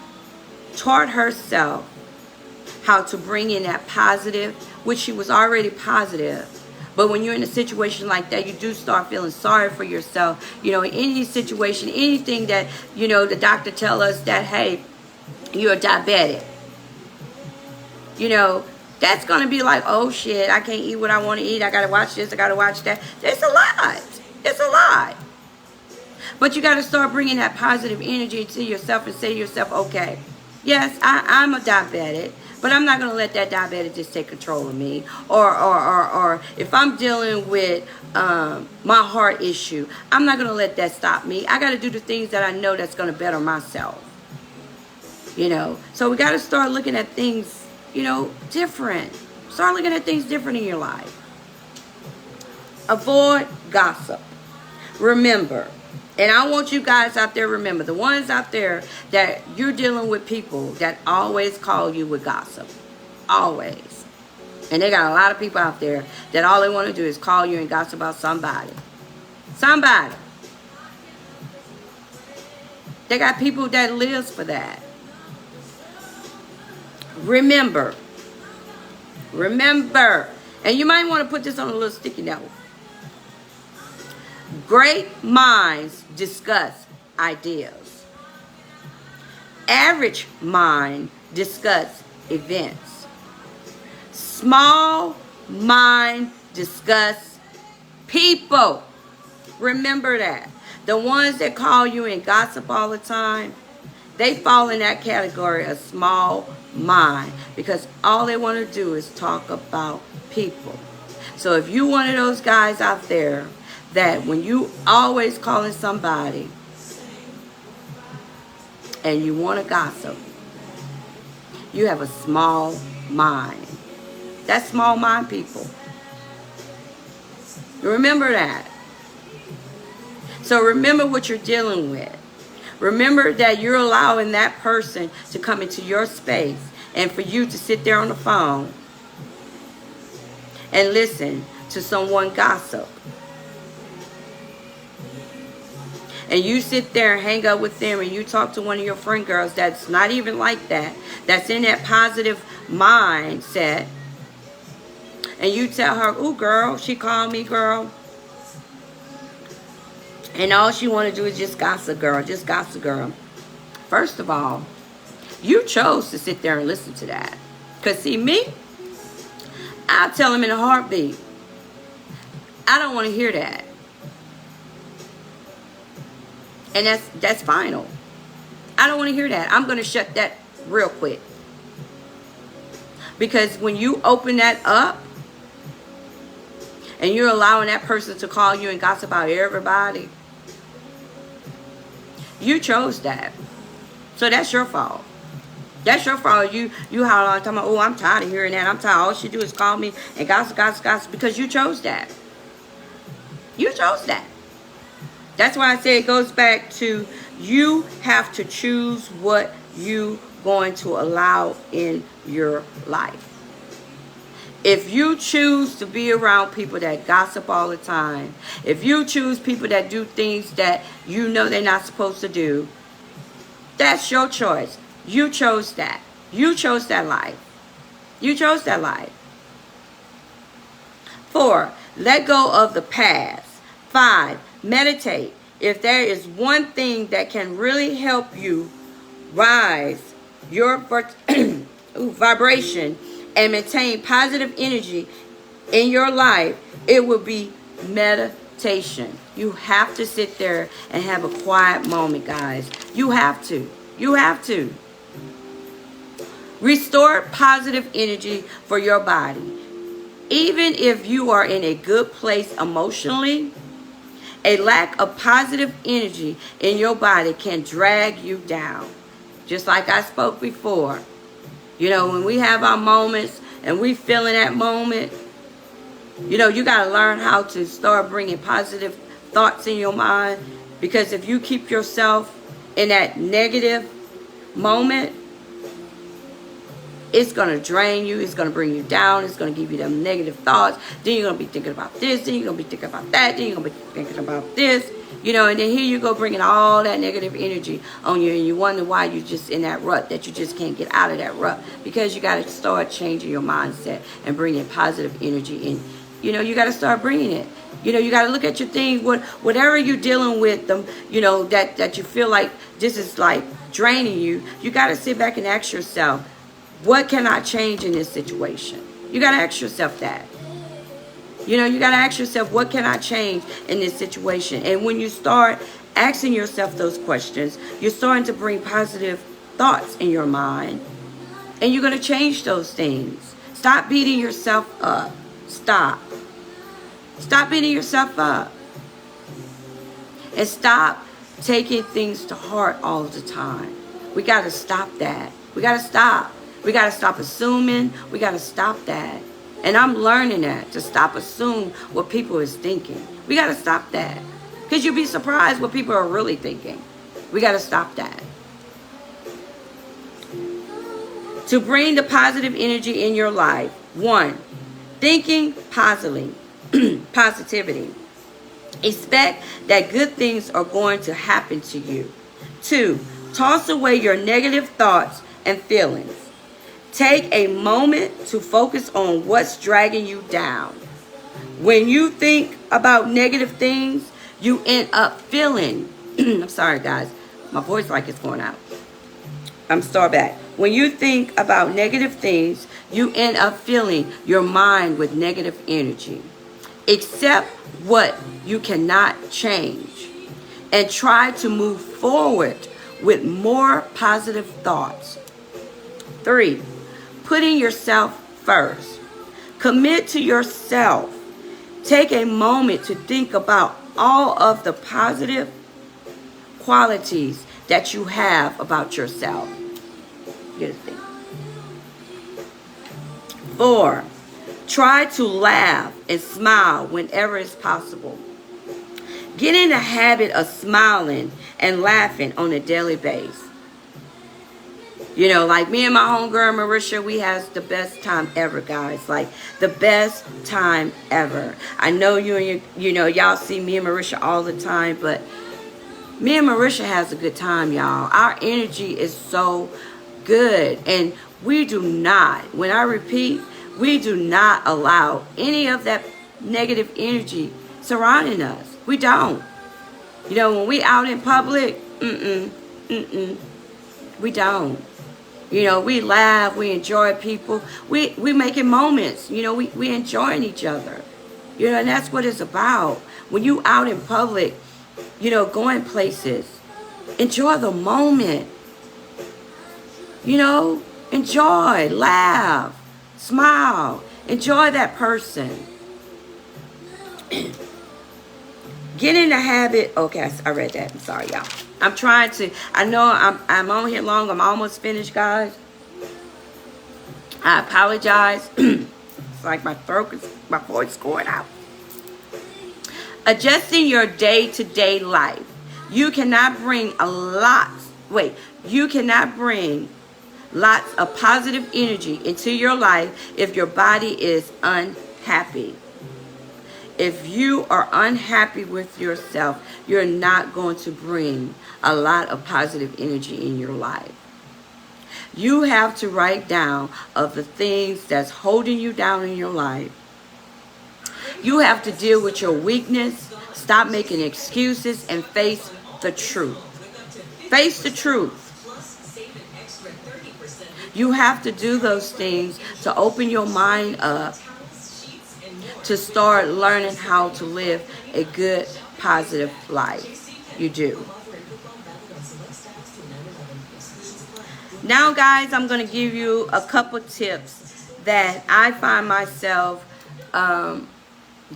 taught herself how to bring in that positive, which she was already positive. But when you're in a situation like that, you do start feeling sorry for yourself. In any situation, anything that, the doctor tell us that, hey, you're diabetic. That's going to be like, oh, shit, I can't eat what I want to eat. I got to watch this. I got to watch that. It's a lot. It's a lot. But you got to start bringing that positive energy to yourself and say to yourself, okay, yes, I'm a diabetic. But I'm not going to let that diabetes just take control of me. Or if I'm dealing with my heart issue, I'm not going to let that stop me. I got to do the things that I know that's going to better myself. So we got to start looking at things, different. Start looking at things different in your life. Avoid gossip. Remember, and I want you guys out there, remember, the ones out there that you're dealing with people that always call you with gossip. Always. And they got a lot of people out there that all they want to do is call you and gossip about somebody. Somebody. They got people that lives for that. Remember. And you might want to put this on a little sticky note. Great minds discuss ideas. Average mind discuss events. Small mind discuss people. Remember that. The ones that call you and gossip all the time, they fall in that category of small mind, because all they want to do is talk about people. So if you one of those guys out there that when you always calling somebody and you want to gossip, you have a small mind. That's small mind people. Remember that. So remember what you're dealing with. Remember that you're allowing that person to come into your space and for you to sit there on the phone and listen to someone gossip. And you sit there and hang out with them and you talk to one of your friend girls that's not even like that, that's in that positive mindset, and you tell her, "Ooh, girl, she called me, girl. And all she want to do is just gossip, girl. Just gossip, girl." First of all, you chose to sit there and listen to that. Because see, me, I'll tell him in a heartbeat, I don't want to hear that. And that's final. I don't want to hear that. I'm going to shut that real quick. Because when you open that up, and you're allowing that person to call you and gossip about everybody, you chose that. So that's your fault. That's your fault. You holler all the time, "Oh, I'm tired of hearing that. I'm tired. All she do is call me and gossip, gossip, gossip," because you chose that. You chose that. That's why I say it goes back to, you have to choose what you going to allow in your life. If you choose to be around people that gossip all the time, if you choose people that do things that you know they're not supposed to do, that's your choice. You chose that. You chose that life. You chose that life. 4, let go of the past. 5, meditate. If there is one thing that can really help you rise your vibration and maintain positive energy in your life, it will be meditation. You have to sit there and have a quiet moment, guys. You have to. You have to. Restore positive energy for your body. Even if you are in a good place emotionally, a lack of positive energy in your body can drag you down. Just like I spoke before. You know, when we have our moments and we feel in that moment, you know, you got to learn how to start bringing positive thoughts in your mind. Because if you keep yourself in that negative moment, it's going to drain you. It's going to bring you down. It's going to give you them negative thoughts. Then you're going to be thinking about this. Then you're going to be thinking about that. Then you're going to be thinking about this. You know, and then here you go bringing all that negative energy on you. And you wonder why you're just in that rut, that you just can't get out of that rut. Because you got to start changing your mindset and bringing positive energy in. You know, you got to start bringing it. You know, you got to look at your thing. Whatever you're dealing with, them, you know, that you feel like this is like draining you. You got to sit back and ask yourself, what can I change in this situation? You got to ask yourself that. You know, you got to ask yourself, what can I change in this situation? And when you start asking yourself those questions, you're starting to bring positive thoughts in your mind. And you're going to change those things. Stop beating yourself up. Stop. Stop beating yourself up. And stop taking things to heart all the time. We got to stop that. We got to stop. We got to stop assuming. We got to stop that. And I'm learning that, to stop assuming what people is thinking. We got to stop that. Because you'll be surprised what people are really thinking. We got to stop that. To bring the positive energy in your life. 1, thinking positively. Positivity. Expect that good things are going to happen to you. 2, toss away your negative thoughts and feelings. Take a moment to focus on what's dragging you down. When you think about negative things, you end up feeling, I'm sorry guys, my voice like it's going out. I'm start back. When you think about negative things, you end up filling your mind with negative energy. Accept what you cannot change and try to move forward with more positive thoughts. 3, putting yourself first. Commit to yourself. Take a moment to think about all of the positive qualities that you have about yourself. Get a thing. 4, try to laugh and smile whenever it's possible. Get in the habit of smiling and laughing on a daily basis. You know, like me and my homegirl Marisha, we have the best time ever, guys. Like the best time ever. I know y'all see me and Marisha all the time, but me and Marisha has a good time, y'all. Our energy is so good, and we do not, when I repeat, we do not allow any of that negative energy surrounding us. We don't. You know, when we out in public, we don't. You know, we laugh, we enjoy people, we making moments, you know, we enjoying each other. You know, and that's what it's about. When you out in public, you know, going places, enjoy the moment. You know, enjoy, laugh, smile, enjoy that person. Get in the habit. Okay, I read that. I'm sorry, y'all. I'm trying to. I know I'm on here long. I'm almost finished, guys. I apologize. It's like my voice is going out. Adjusting your day-to-day life. You cannot bring you cannot bring lots of positive energy into your life if your body is unhappy. If you are unhappy with yourself, you're not going to bring a lot of positive energy in your life. You have to write down of the things that's holding you down in your life. You have to deal with your weakness, stop making excuses, and face the truth. Face the truth. You have to do those things to open your mind up, to start learning how to live a good, positive life. You do. Now, guys, I'm going to give you a couple tips that I find myself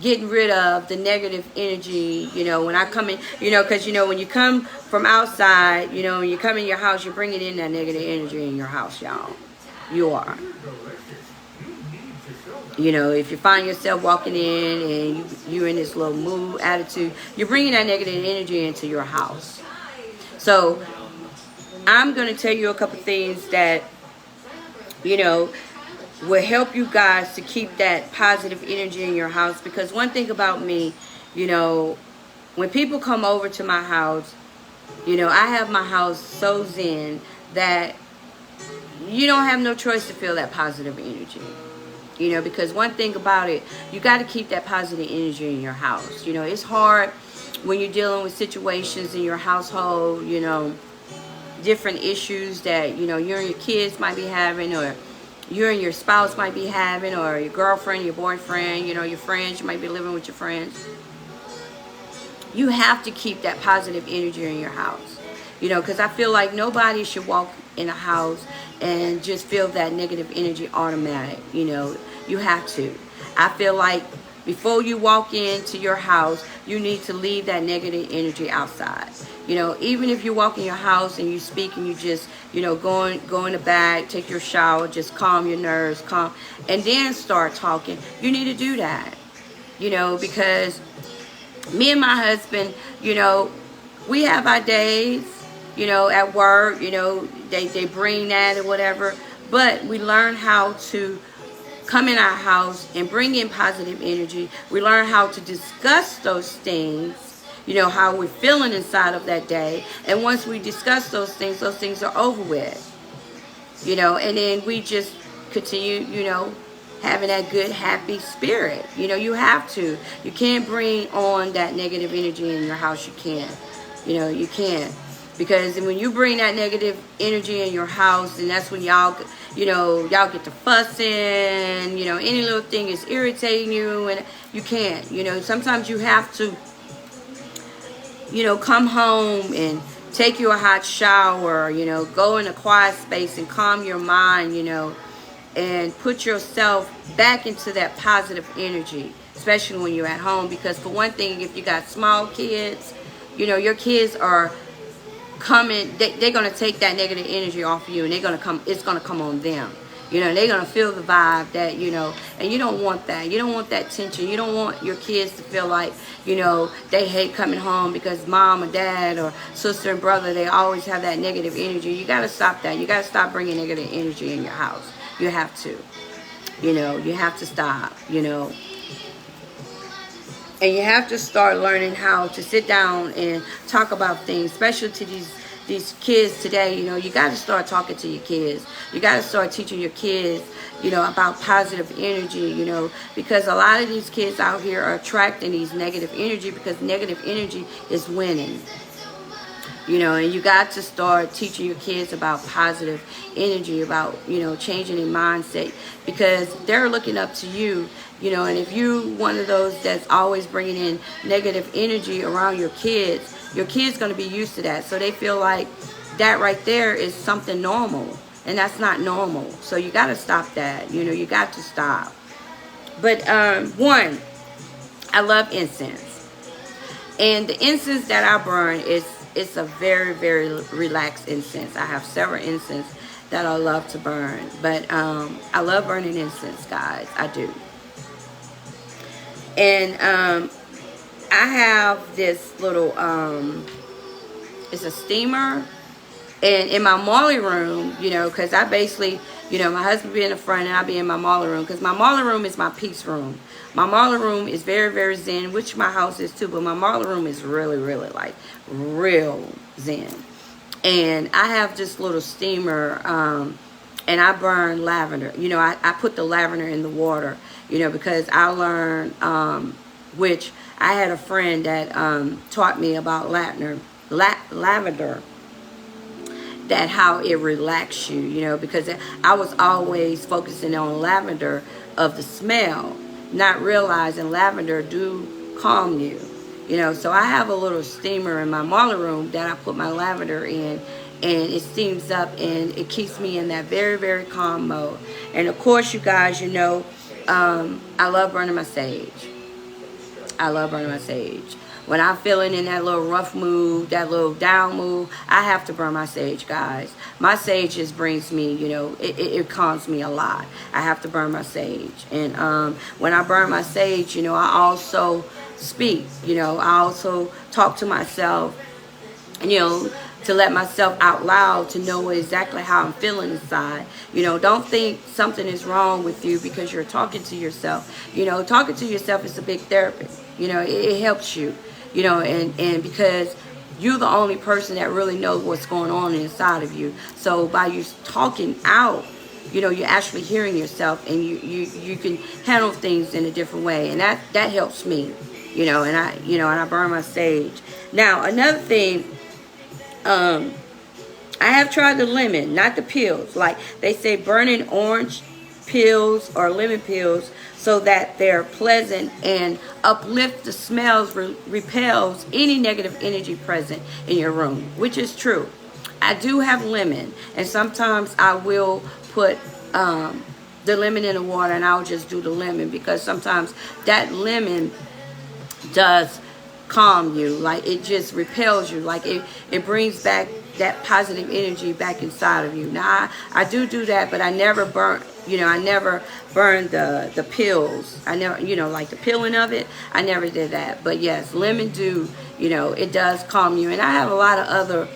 getting rid of the negative energy, you know, when I come in, you know, because, you know, when you come from outside, you know, when you come in your house, you're bringing in that negative energy in your house, y'all. You are. You know, if you find yourself walking in and you're in this little mood, attitude, you're bringing that negative energy into your house. So I'm going to tell you a couple things that, you know, will help you guys to keep that positive energy in your house. Because one thing about me, you know, when people come over to my house, you know, I have my house so zen that you don't have no choice to feel that positive energy. You know, because one thing about it, you got to keep that positive energy in your house. You know, it's hard when you're dealing with situations in your household, you know, different issues that, you know, you and your kids might be having, or you and your spouse might be having, or your girlfriend, your boyfriend, you know, your friends, you might be living with your friends. You have to keep that positive energy in your house. You know, because I feel like nobody should walk in a house and just feel that negative energy automatic. You know, you have to. I feel like before you walk into your house, you need to leave that negative energy outside. You know, even if you walk in your house and you speak and you just, you know, go in the back, take your shower, just calm your nerves, and then start talking. You need to do that. You know, because me and my husband, you know, we have our days, you know, at work, you know, they bring that or whatever. But we learn how to come in our house and bring in positive energy. We learn how to discuss those things, you know, how we're feeling inside of that day. And once we discuss those things are over with. You know, and then we just continue, you know, having that good, happy spirit. You know, you have to. You can't bring on that negative energy in your house. You can't. You know, you can't. Because when you bring that negative energy in your house, and that's when y'all, you know, y'all get to fussing, you know, any little thing is irritating you, and you can't. You know, sometimes you have to, you know, come home and take you a hot shower, you know, go in a quiet space and calm your mind, you know, and put yourself back into that positive energy, especially when you're at home. Because for one thing, if you got small kids, you know, your kids are coming, they're going to take that negative energy off you, and it's going to come on them. You know, they're going to feel the vibe that, you know, and you don't want that. You don't want that tension. You don't want your kids to feel like, you know, they hate coming home because mom or dad or sister and brother, they always have that negative energy. You got to stop that. You got to stop bringing negative energy in your house. You have to. You know, you have to stop, you know. And you have to start learning how to sit down and talk about things, especially to these kids today. You know, you got to start talking to your kids. You got to start teaching your kids, you know, about positive energy, you know, because a lot of these kids out here are attracting these negative energy because negative energy is winning. You know, and you got to start teaching your kids about positive energy, about, you know, changing their mindset, because they're looking up to you, you know. And if you one of those that's always bringing in negative energy around your kids going to be used to that. So they feel like that right there is something normal, and that's not normal. So you got to stop that. You know, you got to stop. But one, I love incense, and the incense that I burn it's a very, very relaxed incense. I have several incense that I love to burn. But I love burning incense, guys. I do. And I have this little, it's a steamer. And in my Marley room, you know, because I basically, you know, my husband be in the front and I be in my Marley room. Because my Marley room is my peace room. My Marley room is very, very zen, which my house is too. But my Marley room is really, really like real zen. And I have this little steamer, and I burn lavender. You know, I put the lavender in the water, you know, because I learned, which I had a friend that taught me about lavender, that how it relaxes you, you know, because I was always focusing on lavender of the smell, not realizing lavender do calm you, you know. So I have a little steamer in my Marley room that I put my lavender in, and it steams up and it keeps me in that very, very calm mode. And of course, you guys, you know, I love burning my sage. I love burning my sage. When I'm feeling in that little rough mood, that little down mood, I have to burn my sage, guys. My sage just brings me, you know, it calms me a lot. I have to burn my sage. And when I burn my sage, you know, I also speak. You know, I also talk to myself, you know, to let myself out loud to know exactly how I'm feeling inside. You know, don't think something is wrong with you because you're talking to yourself. You know, talking to yourself is a big therapy. You know, it helps you. You know, and because you're the only person that really knows what's going on inside of you. So by you talking out, you know, you're actually hearing yourself, and you can handle things in a different way. And that helps me, you know, and I burn my sage. Now, another thing, I have tried the lemon, not the pills. Like they say, burning orange pills or lemon pills so that they're pleasant and uplift the smells, repels any negative energy present in your room, which is true. I do have lemon, and sometimes I will put the lemon in the water, and I'll just do the lemon, because sometimes that lemon does calm you. Like it just repels you. Like it brings back that positive energy back inside of you. Now I do that, but I never burn, you know, I never burned the pills. I never, you know, like the peeling of it, I never did that. But yes, lemon do, you know, it does calm you. And I have a lot of other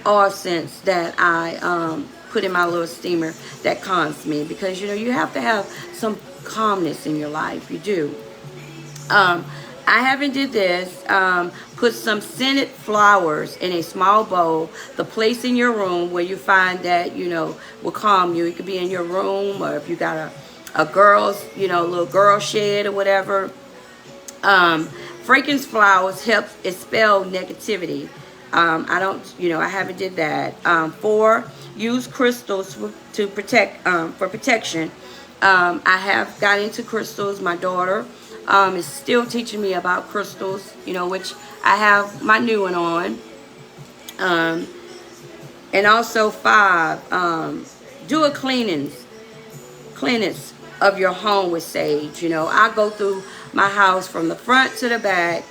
oil scents that I put in my little steamer that calms me, because, you know, you have to have some calmness in your life. You do. I haven't did this. Put some scented flowers in a small bowl. The place in your room where you find that, you know, will calm you. It could be in your room, or if you got a girl's, little girl shed or whatever. Fragrance flowers helps expel negativity. I haven't did that. 4, use crystals to protect, for protection. I have got into crystals. My daughter is still teaching me about crystals, which I have my new one on. And also 5, do a cleanse of your home with sage. I go through my house from the front to the back,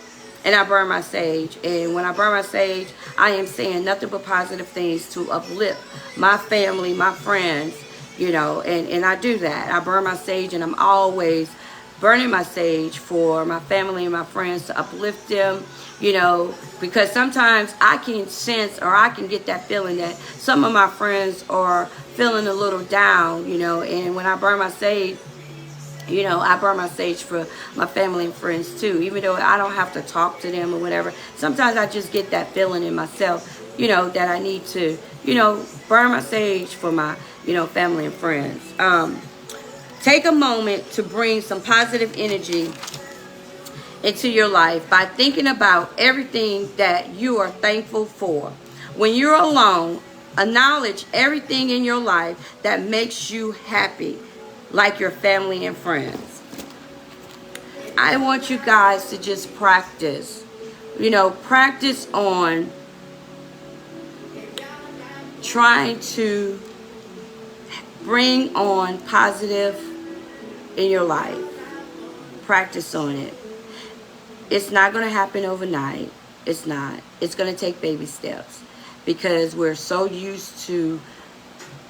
and I burn my sage. And when I burn my sage, I am saying nothing but positive things to uplift my family, my friends, and I do that. I burn my sage, and I'm always burning my sage for my family and my friends to uplift them, because sometimes I can sense, or I can get that feeling that some of my friends are feeling a little down, and when I burn my sage, I burn my sage for my family and friends too, even though I don't have to talk to them or whatever. Sometimes I just get that feeling in myself, that I need to, burn my sage for my, family and friends. Take a moment to bring some positive energy into your life by thinking about everything that you are thankful for. When you're alone, acknowledge everything in your life that makes you happy, like your family and friends. I want you guys to just practice, practice on trying to bring on positive in your life. Practice on it. It's not going to happen overnight. It's not. It's going to take baby steps, because we're so used to,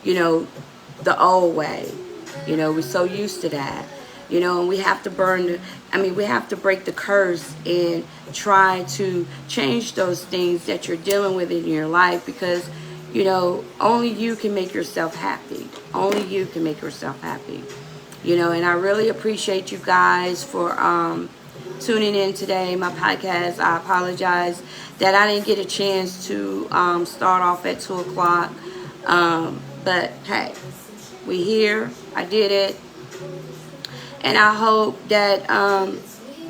the old way. We're so used to that. And we have to we have to break the curse and try to change those things that you're dealing with in your life, because, only you can make yourself happy. Only you can make yourself happy. And I really appreciate you guys for tuning in today, my podcast. I apologize that I didn't get a chance to start off at 2 o'clock. But hey, we here. I did it. And I hope that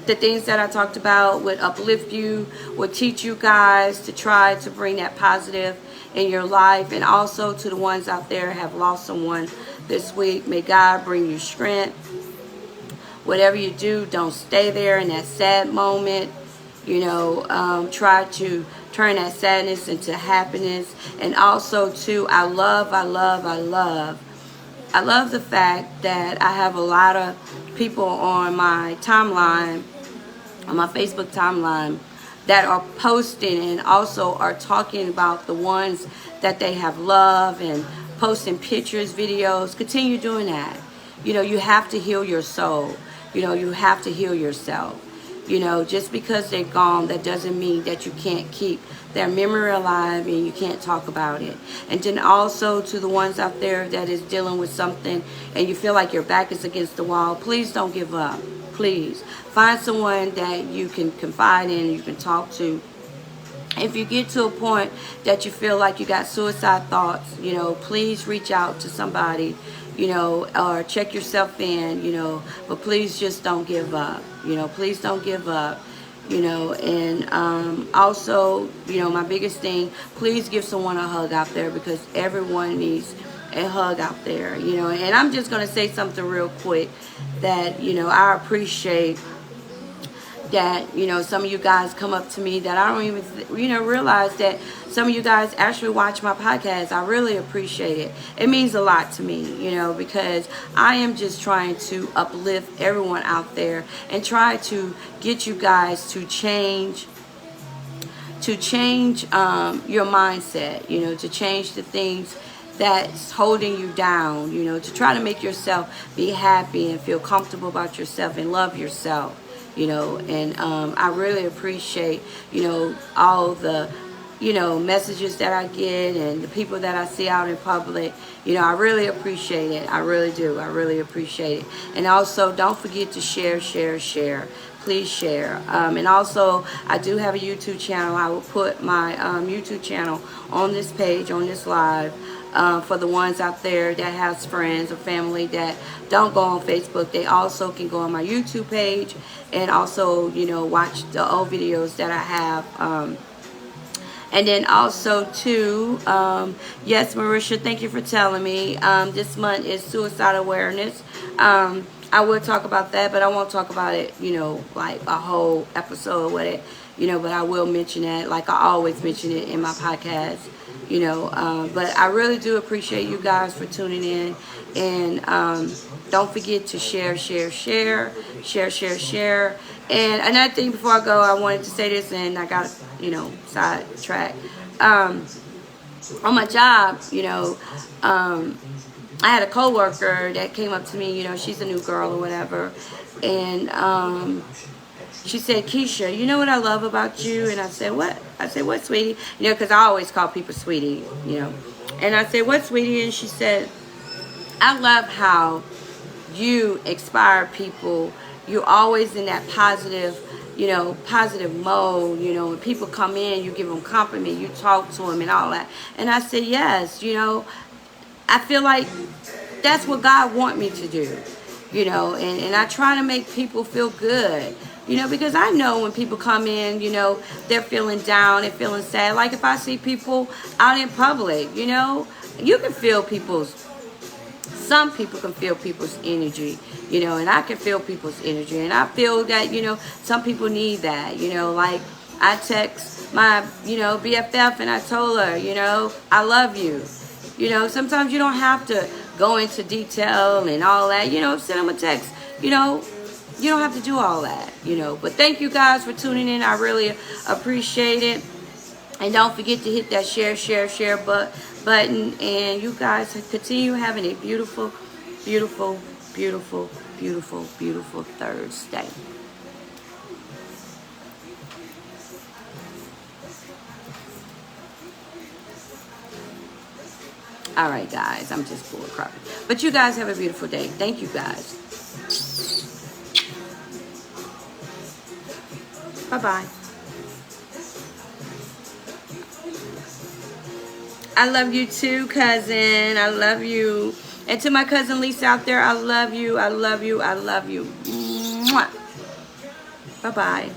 the things that I talked about would uplift you, would teach you guys to try to bring that positive in your life. And also to the ones out there who have lost someone this week, may God bring you strength. Whatever you do, don't stay there in that sad moment. Try to turn that sadness into happiness. And also too, I love the fact that I have a lot of people on my timeline, on my Facebook timeline, that are posting and also are talking about the ones that they have loved and posting pictures, videos. Continue doing that. You have to heal your soul. You have to heal yourself. Just because they're gone, that doesn't mean that you can't keep their memory alive and you can't talk about it. And then also to the ones out there that is dealing with something and you feel like your back is against the wall, please don't give up. Please find someone that you can confide in, you can talk to. If you get to a point that you feel like you got suicide thoughts, please reach out to somebody, or check yourself in, but please just don't give up. Please don't give up. And also, my biggest thing, please give someone a hug out there, because everyone needs a hug out there, And I'm just going to say something real quick that, I appreciate that, some of you guys come up to me that I don't even, realize that some of you guys actually watch my podcast. I really appreciate it. It means a lot to me, because I am just trying to uplift everyone out there and try to get you guys to change your mindset, to change the things that's holding you down, to try to make yourself be happy and feel comfortable about yourself and love yourself. And I really appreciate, all the, messages that I get and the people that I see out in public. I really appreciate it. I really do. I really appreciate it. And also, don't forget to share. Please share. And also, I do have a YouTube channel. I will put my YouTube channel on this page, on this live. For the ones out there that has friends or family that don't go on Facebook, they also can go on my YouTube page and also, you know, watch the old videos that I have. And then also too, yes, Marisha, thank you for telling me. This month is suicide awareness. I will talk about that, but I won't talk about it, you know, like a whole episode with it, you know, but I will mention that, like I always mention it in my podcast, you know. But I really do appreciate you guys for tuning in. And don't forget to share. And another thing before I go, I wanted to say this, and I got, you know, sidetracked. On my job, you know, I had a coworker that came up to me, you know, she's a new girl or whatever, and she said, Keisha, you know what I love about you? And I said, what? I said, what, sweetie? You know, because I always call people sweetie, you know. And I said, what, sweetie? And she said, I love how you inspire people. You're always in that positive, you know, positive mode. You know, when people come in, you give them compliment, you talk to them and all that. And I said, yes, you know, I feel like that's what God wants me to do, you know, and I try to make people feel good, you know, because I know when people come in, you know, they're feeling down, they're feeling sad. Like if I see people out in public, you know, you can feel some people can feel people's energy, you know, and I can feel people's energy. And I feel that, you know, some people need that, you know, like I text my, you know, BFF and I told her, you know, I love you. You know, sometimes you don't have to go into detail and all that. You know, send them a text. You know, you don't have to do all that, you know. But thank you guys for tuning in. I really appreciate it. And don't forget to hit that share button. And you guys continue having a beautiful, beautiful, beautiful, beautiful, beautiful Thursday. All right, guys, I'm just full of crap. But you guys have a beautiful day. Thank you, guys. Bye-bye. I love you too, cousin. I love you. And to my cousin Lisa out there, I love you. I love you. I love you. Mwah. Bye-bye.